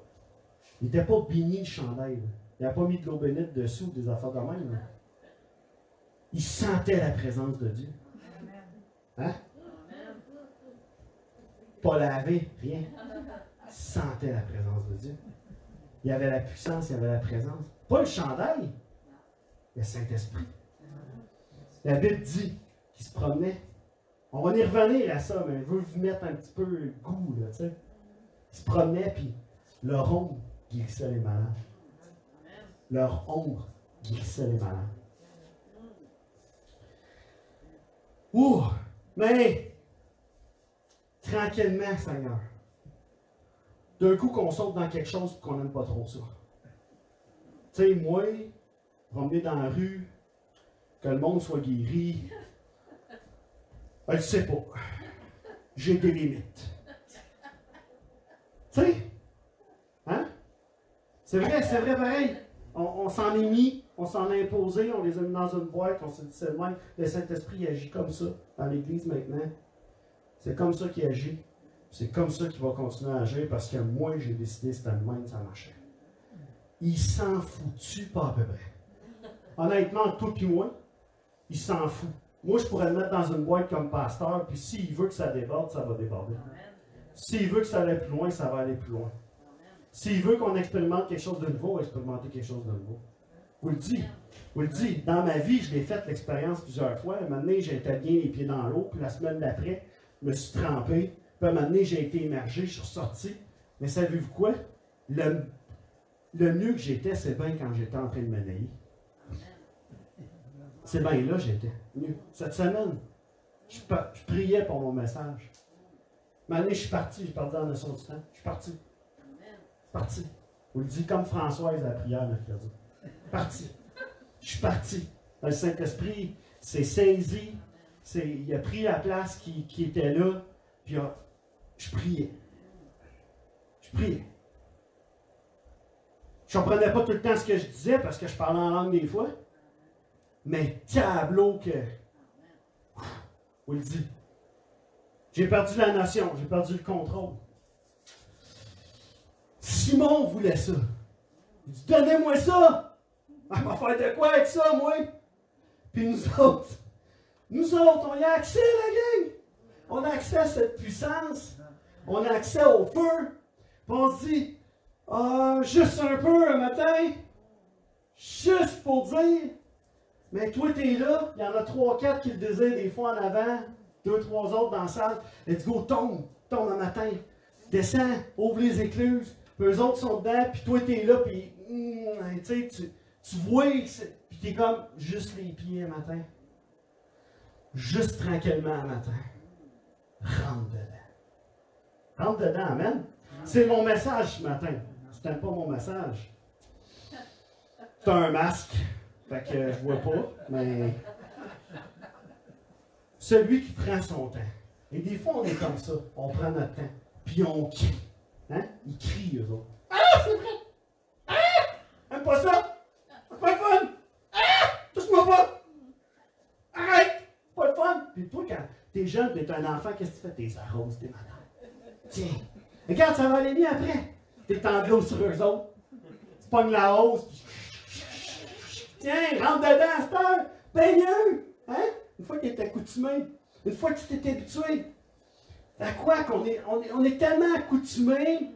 Il n'était pas béni le chandail, là. Il n'a pas mis de l'eau bénite dessous, des affaires de même, là. Il sentait la présence de Dieu. Hein? Pas lavé, rien. Il sentait la présence de Dieu. Il y avait la puissance, il y avait la présence. Pas le chandail, le Saint-Esprit. La Bible dit qu'il se promenait. On va y revenir à ça, mais je veux vous mettre un petit peu le goût, là, tu sais. Il se promenait, puis leur ombre guérissait les malades. Leur ombre guérissait les malades. Ouh! Mais, tranquillement, Seigneur. D'un coup, qu'on saute dans quelque chose qu'on n'aime pas trop ça. Tu sais, moi, promener dans la rue, que le monde soit guéri, ben, je sais pas. J'ai des limites. Tu sais? Hein? C'est vrai pareil. On s'en est mis, on s'en a imposé, on les a mis dans une boîte, on s'est dit c'est le même. Le Saint-Esprit agit comme ça dans l'Église maintenant. C'est comme ça qu'il agit. C'est comme ça qu'il va continuer à agir parce que moi, j'ai décidé que c'était le même, ça marchait. Il s'en fout-tu pas à peu près? Honnêtement, toi et moi, il s'en fout. Moi, je pourrais le mettre dans une boîte comme pasteur, puis s'il veut que ça déborde, ça va déborder. S'il veut que ça aille plus loin, ça va aller plus loin. S'il veut qu'on expérimente quelque chose de nouveau, on va expérimenter quelque chose de nouveau. Vous le dis, dans ma vie, je l'ai fait l'expérience plusieurs fois. Un moment donné, j'étais bien les pieds dans l'eau, puis la semaine d'après, je me suis trempé. Puis un moment donné, j'ai été immergé, je suis ressorti. Mais savez-vous quoi? Le mieux que j'étais, c'est bien quand j'étais en train de me nailler. C'est bien là j'étais. Mieux. Cette semaine, je priais pour mon message. Un moment donné, je suis parti en notion du temps. Je suis parti. Parti. Vous le dites comme Françoise à la prière mercredi. Parti. Je suis parti. Le Saint-Esprit s'est saisi. Il a pris la place qui était là. Puis je priais. Je priais. Je ne comprenais pas tout le temps ce que je disais parce que je parlais en langue des fois. Mais tableau que. Vous le dites. J'ai perdu la notion. J'ai perdu le contrôle. Simon voulait ça. Il dit, donnez-moi ça! On va faire de quoi avec ça, moi? Puis nous autres, on y a accès, la gang! On a accès à cette puissance. On a accès au feu. Puis on se dit, juste un peu un matin, juste pour dire, Mais toi, tu es là, il y en a 3-4 qui le désirent des fois en avant, 2-3 autres dans la salle. Let's go, tombe le matin. Descends, ouvre les écluses. Puis eux autres sont dedans, puis toi, tu es là, puis tu vois, puis tu es comme juste les pieds un matin. Juste tranquillement un matin. Rentre dedans. Rentre dedans, amen. C'est mon message ce matin. Tu n'aimes pas mon message? Tu as un masque, fait que je vois pas, mais celui qui prend son temps. Et des fois, on est comme ça. On prend notre temps, puis on crie. Hein? Ils crient, eux autres. Ah, c'est vrai! Ah! J'aime pas ça! C'est pas le fun! Ah! Touche-moi pas! Arrête! Pas le fun! Puis toi, quand t'es jeune, t'es un enfant, qu'est-ce que tu fais? T'es arroses, t'es malade. Tiens! Regarde, ça va aller mieux après. T'es en gros sur eux autres. Tu pognes la hausse. Tiens, rentre dedans à cette heure. Ben mieux! Hein? Une fois que t'es accoutumé. Une fois que tu t'es habitué. À quoi qu'on est, on est tellement accoutumé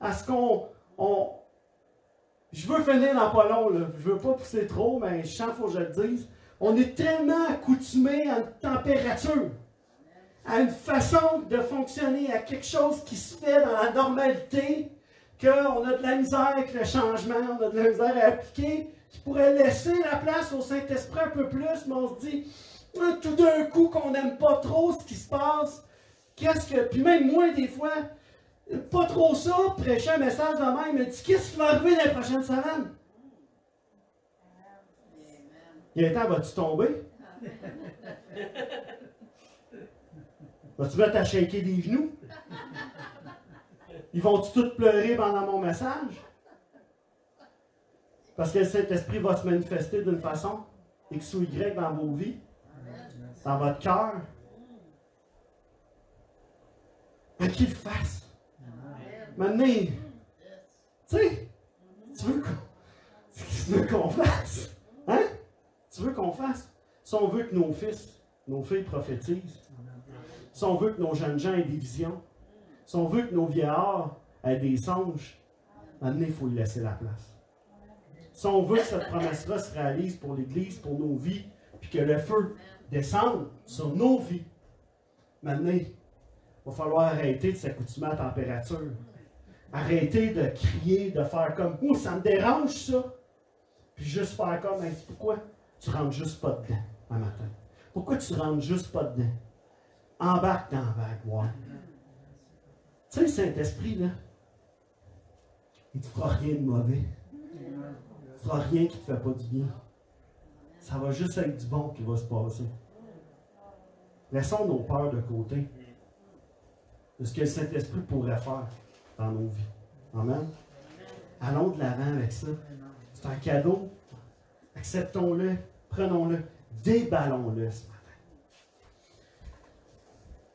à ce qu'on... Je veux finir dans pas long, là. Je veux pas pousser trop, mais je sens qu'il faut que je le dise. On est tellement accoutumé à une température, à une façon de fonctionner, à quelque chose qui se fait dans la normalité, qu'on a de la misère avec le changement, on a de la misère à appliquer, qui pourrait laisser la place au Saint-Esprit un peu plus, mais on se dit, tout d'un coup, qu'on n'aime pas trop ce qui se passe. Qu'est-ce que. Puis même moi, des fois, pas trop ça, prêcher un message de même, me dit qu'est-ce qui va arriver dans les prochaines semaines? Il y a un temps, vas-tu tomber? Vas-tu mettre à shaker des genoux? Ils vont-tu tous pleurer pendant mon message? Parce que le Saint-Esprit va se manifester d'une façon, X ou Y dans vos vies, dans votre cœur. Mais qu'il le fasse. Maintenant, tu sais, tu veux qu'on fasse? Hein? Tu veux qu'on fasse? Si on veut que nos fils, nos filles prophétisent, si on veut que nos jeunes gens aient des visions, si on veut que nos vieillards aient des songes, maintenant, il faut lui laisser la place. Si on veut que cette promesse-là se réalise pour l'Église, pour nos vies, puis que le feu descende sur nos vies, maintenant, il va falloir arrêter de s'accoutumer à la température. Arrêter de crier, de faire comme « Oh, ça me dérange ça! » Puis juste faire comme hey, « Pourquoi tu rentres juste pas dedans un matin? Pourquoi tu rentres juste pas dedans? Embarque dans la vague, ouais. » Tu sais, le Saint-Esprit, là, il ne te fera rien de mauvais. Il ne te fera rien qui ne te fait pas du bien. Ça va juste être du bon qui va se passer. Laissons nos peurs de côté. De ce que le Saint-Esprit pourrait faire dans nos vies. Amen. Allons de l'avant avec ça. C'est un cadeau. Acceptons-le. Prenons-le. Déballons-le ce matin.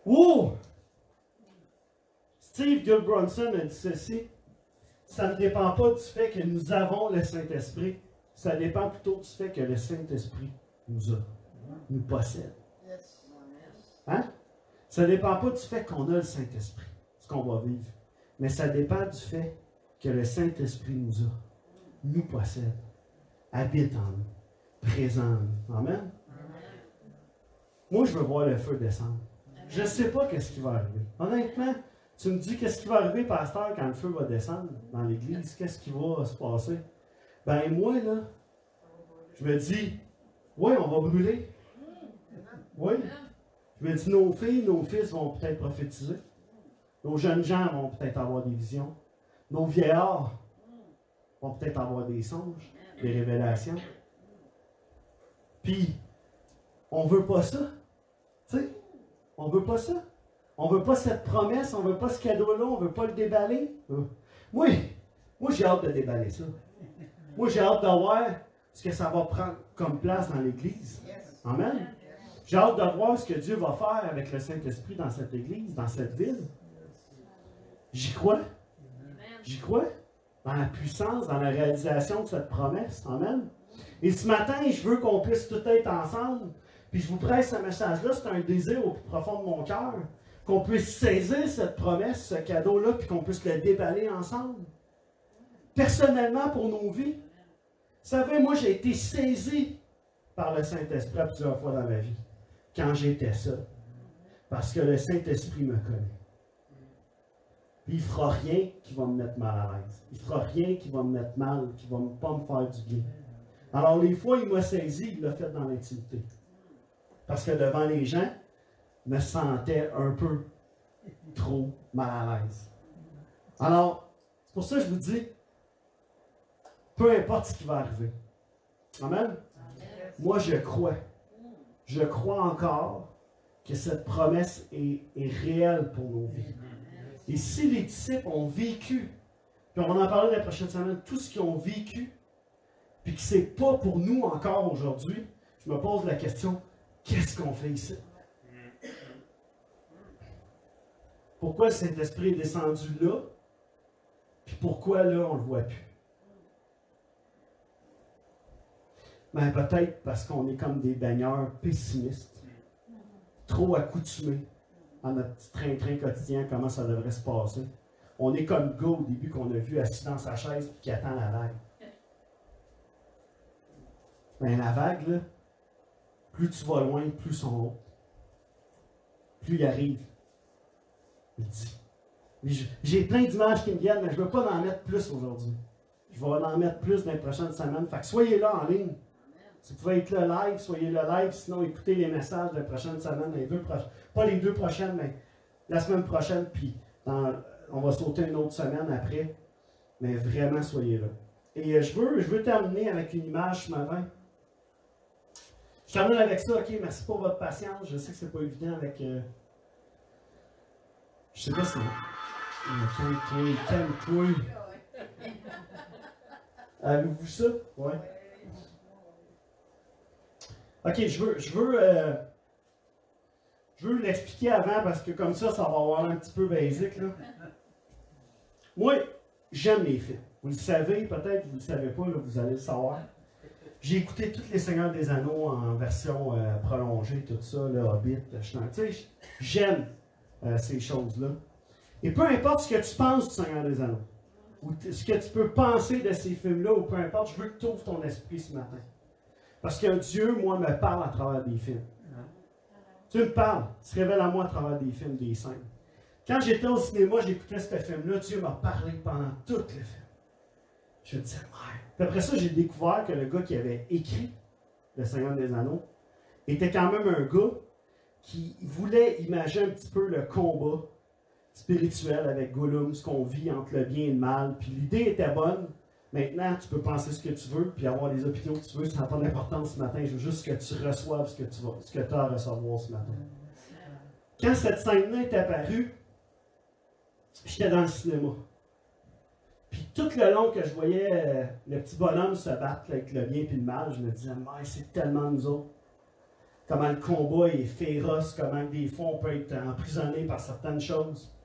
Wow! Steve Gilbronson a dit ceci. Ça ne dépend pas du fait que nous avons le Saint-Esprit. Ça dépend plutôt du fait que le Saint-Esprit nous possède. Hein? Ça ne dépend pas du fait qu'on a le Saint-Esprit, ce qu'on va vivre. Mais ça dépend du fait que le Saint-Esprit nous possède, habite en nous, présent en nous. Amen? Moi, je veux voir le feu descendre. Je ne sais pas qu'est-ce qui va arriver. Honnêtement, tu me dis qu'est-ce qui va arriver, pasteur, quand le feu va descendre dans l'Église? Qu'est-ce qui va se passer? Ben moi, là, je me dis, oui, on va brûler. Oui. Je me dis, nos filles, nos fils vont peut-être prophétiser. Nos jeunes gens vont peut-être avoir des visions. Nos vieillards vont peut-être avoir des songes, des révélations. Puis, on ne veut pas ça. Tu sais, on ne veut pas ça. On ne veut pas cette promesse, on ne veut pas ce cadeau-là, on ne veut pas le déballer. Moi, j'ai hâte de déballer ça. Moi, j'ai hâte de voir ce que ça va prendre comme place dans l'Église. Amen. J'ai hâte de voir ce que Dieu va faire avec le Saint-Esprit dans cette Église, dans cette ville. J'y crois. J'y crois. Dans la puissance, dans la réalisation de cette promesse. Amen. Et ce matin, je veux qu'on puisse tout être ensemble. Puis je vous presse ce message-là. C'est un désir au plus profond de mon cœur. Qu'on puisse saisir cette promesse, ce cadeau-là, puis qu'on puisse le déballer ensemble. Personnellement, pour nos vies. Vous savez, moi, j'ai été saisi par le Saint-Esprit plusieurs fois dans ma vie, quand j'étais seul. Parce que le Saint-Esprit me connaît. Puis il ne fera rien qui va me mettre mal à l'aise. Il ne fera rien qui va me mettre mal, qui ne va pas me faire du bien. Alors, les fois, il m'a saisi, il l'a fait dans l'intimité. Parce que devant les gens, je me sentais un peu trop mal à l'aise. Alors, c'est pour ça que je vous dis, peu importe ce qui va arriver. Amen? Moi, je crois. Je crois encore que cette promesse est réelle pour nos vies. Et si les disciples ont vécu, puis on va en parler la prochaine semaine, tout ce qu'ils ont vécu, puis que ce n'est pas pour nous encore aujourd'hui, je me pose la question, qu'est-ce qu'on fait ici? Pourquoi le Saint-Esprit est descendu là, puis pourquoi là, on ne le voit plus? Ben, peut-être parce qu'on est comme des baigneurs pessimistes, trop accoutumés à notre petit train-train quotidien, comment ça devrait se passer. On est comme le gars au début qu'on a vu assis dans sa chaise et qui attend la vague. Ben, la vague, là, plus tu vas loin, plus ils sont hauts. Plus il arrive. Il dit. J'ai plein d'images qui me viennent, mais je ne veux pas en mettre plus aujourd'hui. Je vais en mettre plus dans les prochaines semaines. Fait que soyez là en ligne. Si vous pouvez être là live, soyez là live. Sinon, écoutez les messages de la prochaine semaine, pas les 2 prochaines, mais la semaine prochaine. Puis on va sauter une autre semaine après. Mais vraiment, soyez là. Et je veux terminer avec une image ce matin. Je termine avec ça. OK, merci pour votre patience. Je sais que c'est pas évident avec... je sais pas si... Calme-toi. Avez-vous vu ça? Ouais. OK, je veux l'expliquer avant parce que comme ça va avoir un petit peu basique. Là. Moi, j'aime les films. Vous le savez, peut-être, vous ne le savez pas, là, vous allez le savoir. J'ai écouté tous les Seigneurs des Anneaux en version prolongée, tout ça, le Hobbit, tu sais, j'aime ces choses-là. Et peu importe ce que tu penses du Seigneur des Anneaux, ou ce que tu peux penser de ces films-là, ou peu importe, je veux que tu ouvres ton esprit ce matin. Parce que Dieu, moi, me parle à travers des films. Tu me parles, tu te révèles à moi à travers des films, des scènes. Quand j'étais au cinéma, j'écoutais ce film-là, Dieu m'a parlé pendant tout le film. Je me disais, ouais. Puis après ça, j'ai découvert que le gars qui avait écrit Le Seigneur des Anneaux était quand même un gars qui voulait imaginer un petit peu le combat spirituel avec Gollum, ce qu'on vit entre le bien et le mal. Puis l'idée était bonne. Maintenant, tu peux penser ce que tu veux, puis avoir les opinions que tu veux. Ça n'a pas d'importance ce matin. Je veux juste que tu reçoives ce que tu as à recevoir ce matin. Quand cette scène-là est apparue, j'étais dans le cinéma. Puis tout le long que je voyais le petit bonhomme se battre avec le bien et le mal, je me disais, mais c'est tellement nous autres. Comment le combat est féroce, comment des fois on peut être emprisonné par certaines choses.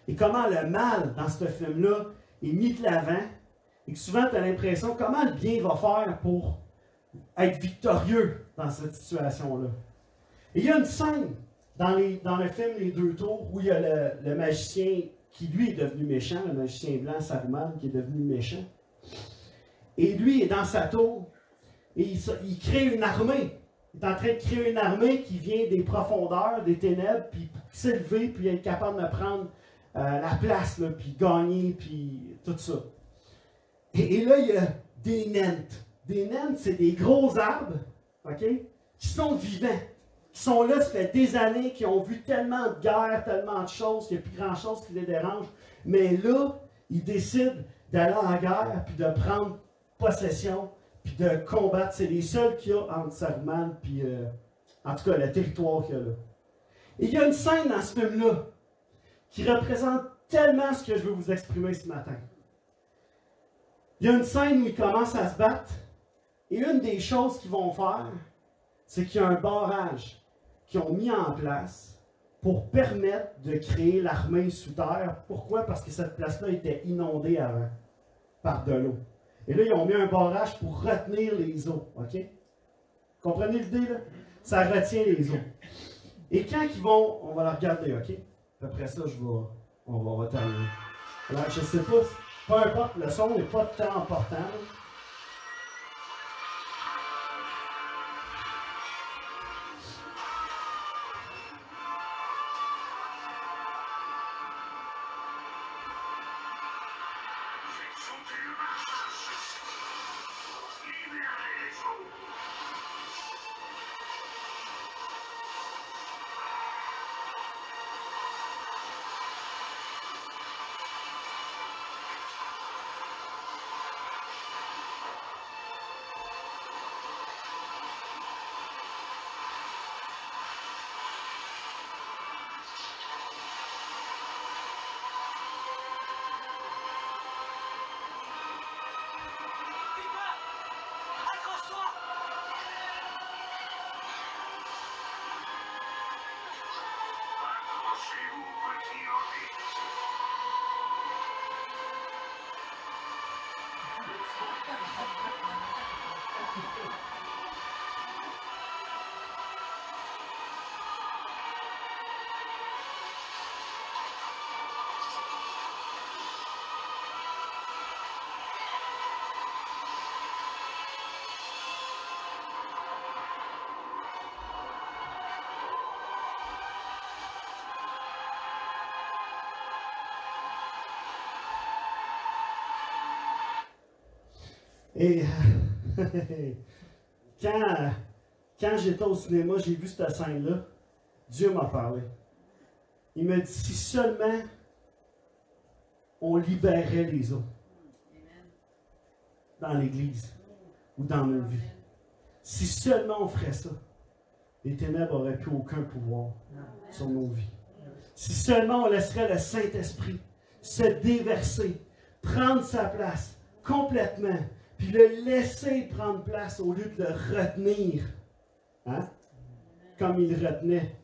Et comment le mal dans ce film-là est mis de l'avant. Et que souvent tu as l'impression comment le bien va faire pour être victorieux dans cette situation-là. Et il y a une scène dans le film Les Deux Tours où il y a le magicien qui lui est devenu méchant, le magicien blanc Saruman qui est devenu méchant. Et lui est dans sa tour et il crée une armée. Il est en train de créer une armée qui vient des profondeurs, des ténèbres, puis s'élever, puis être capable de prendre la place, là, puis gagner, puis tout ça. Et là, il y a des nentes. Des nentes, c'est des gros arbres, OK, qui sont vivants. Qui sont là, ça fait des années, qui ont vu tellement de guerres, tellement de choses, qu'il n'y a plus grand-chose qui les dérange. Mais là, ils décident d'aller en guerre, puis de prendre possession, puis de combattre. C'est les seuls qu'il y a entre Saruman, puis en tout cas, le territoire qu'il y a là. Et il y a une scène dans ce film-là qui représente tellement ce que je veux vous exprimer ce matin. Il y a une scène où ils commencent à se battre, et une des choses qu'ils vont faire, c'est qu'il y a un barrage qu'ils ont mis en place pour permettre de créer l'armée sous terre. Pourquoi? Parce que cette place-là était inondée avant par de l'eau. Et là, ils ont mis un barrage pour retenir les eaux. OK? Comprenez l'idée, là? Ça retient les eaux. Et quand ils vont, on va la regarder, OK? Après ça, on va terminer. Alors, je ne sais pas, peu importe, le son n'est pas tant important. Là. Et quand j'étais au cinéma, j'ai vu cette scène-là. Dieu m'a parlé. Il m'a dit, si seulement on libérait les autres dans l'Église ou dans nos vies. Si seulement on ferait ça, les ténèbres n'auraient plus aucun pouvoir sur nos vies. Si seulement on laisserait le Saint-Esprit se déverser, prendre sa place complètement, puis le laisser prendre place au lieu de le retenir, hein? Comme il retenait,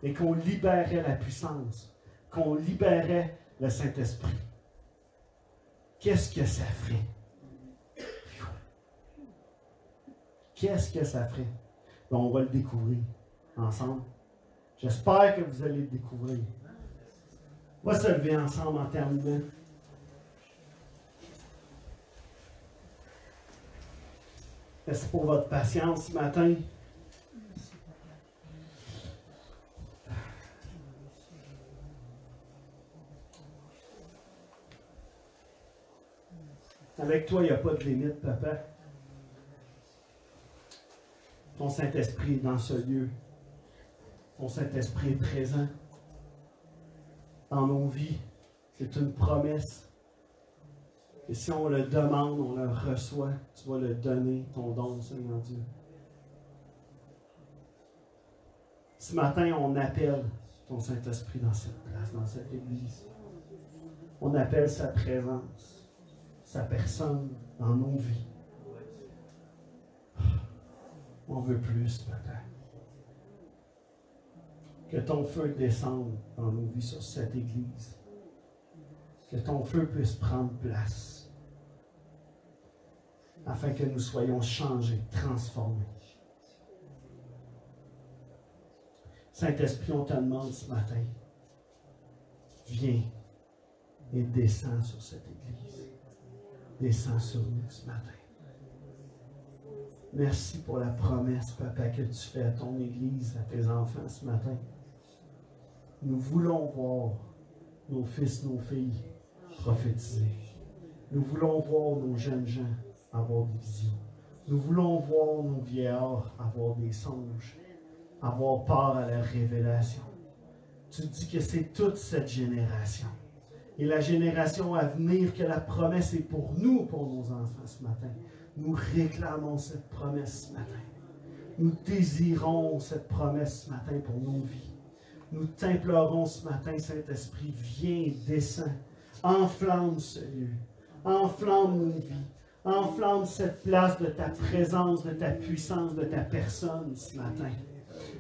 et qu'on libérait la puissance, qu'on libérait le Saint-Esprit. Qu'est-ce que ça ferait? Qu'est-ce que ça ferait? Ben, on va le découvrir ensemble. J'espère que vous allez le découvrir. On va se lever ensemble en terminant. Merci pour votre patience ce matin. Avec toi, il n'y a pas de limite, papa. Ton Saint-Esprit est dans ce lieu. Ton Saint-Esprit est présent dans nos vies. C'est une promesse. Et si on le demande, on le reçoit, tu vas le donner, ton don, Seigneur Dieu. Ce matin, on appelle ton Saint-Esprit dans cette place, dans cette église. On appelle sa présence, sa personne dans nos vies. On veut plus, papa. Que ton feu descende dans nos vies sur cette église. Que ton feu puisse prendre place. Afin que nous soyons changés, transformés. Saint-Esprit, on te demande ce matin, viens et descends sur cette église. Descends sur nous ce matin. Merci pour la promesse, papa, que tu fais à ton église, à tes enfants ce matin. Nous voulons voir nos fils, nos filles prophétiser. Nous voulons voir nos jeunes gens avoir des visions. Nous voulons voir nos vieillards avoir des songes, avoir part à la révélation. Tu dis que c'est toute cette génération. Et la génération à venir, que la promesse est pour nous, pour nos enfants ce matin. Nous réclamons cette promesse ce matin. Nous désirons cette promesse ce matin pour nos vies. Nous t'implorons ce matin, Saint-Esprit, viens, descends, enflamme ce lieu, enflamme nos vies, enflamme cette place de ta présence, de ta puissance, de ta personne ce matin.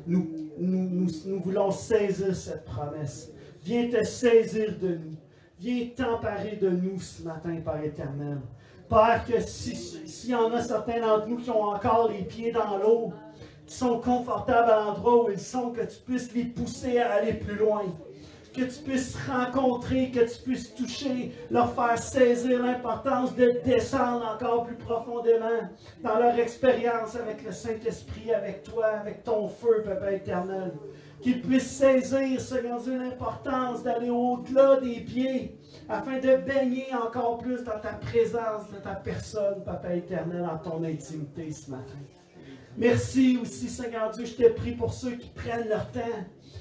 Nous voulons saisir cette promesse. Viens te saisir de nous. Viens t'emparer de nous ce matin, Père éternel. Père, que s'il y en a certains d'entre nous qui ont encore les pieds dans l'eau, qui sont confortables à l'endroit où ils sont, que tu puisses les pousser à aller plus loin. Que tu puisses rencontrer, que tu puisses toucher, leur faire saisir l'importance de descendre encore plus profondément dans leur expérience avec le Saint-Esprit, avec toi, avec ton feu, Papa éternel. Qu'ils puissent saisir, Seigneur Dieu, l'importance d'aller au-delà des pieds, afin de baigner encore plus dans ta présence, dans ta personne, Papa éternel, dans ton intimité ce matin. Merci aussi, Seigneur Dieu, je te prie pour ceux qui prennent leur temps.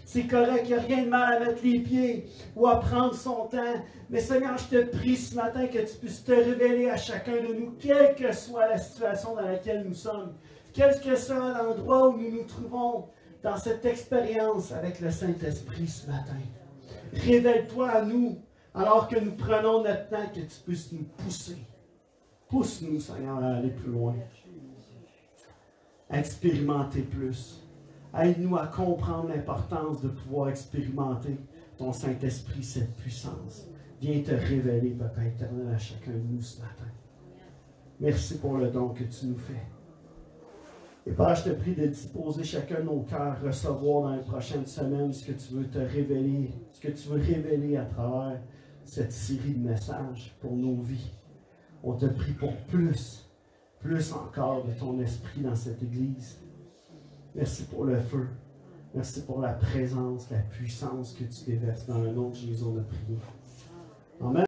C'est correct, il n'y a rien de mal à mettre les pieds ou à prendre son temps. Mais Seigneur, je te prie ce matin que tu puisses te révéler à chacun de nous, quelle que soit la situation dans laquelle nous sommes, quel que soit l'endroit où nous nous trouvons dans cette expérience avec le Saint-Esprit ce matin. Révèle-toi à nous alors que nous prenons notre temps, que tu puisses nous pousser. Pousse-nous, Seigneur, à aller plus loin. À expérimenter plus. Aide-nous à comprendre l'importance de pouvoir expérimenter ton Saint-Esprit, cette puissance. Viens te révéler, Papa éternel, à chacun de nous ce matin. Merci pour le don que tu nous fais. Et Père, je te prie de disposer chacun de nos cœurs, recevoir dans les prochaines semaines ce que tu veux te révéler, ce que tu veux révéler à travers cette série de messages pour nos vies. On te prie pour plus encore de ton esprit dans cette Église. Merci pour le feu. Merci pour la présence, la puissance que tu déverses dans le nom de Jésus, on a prié. Amen.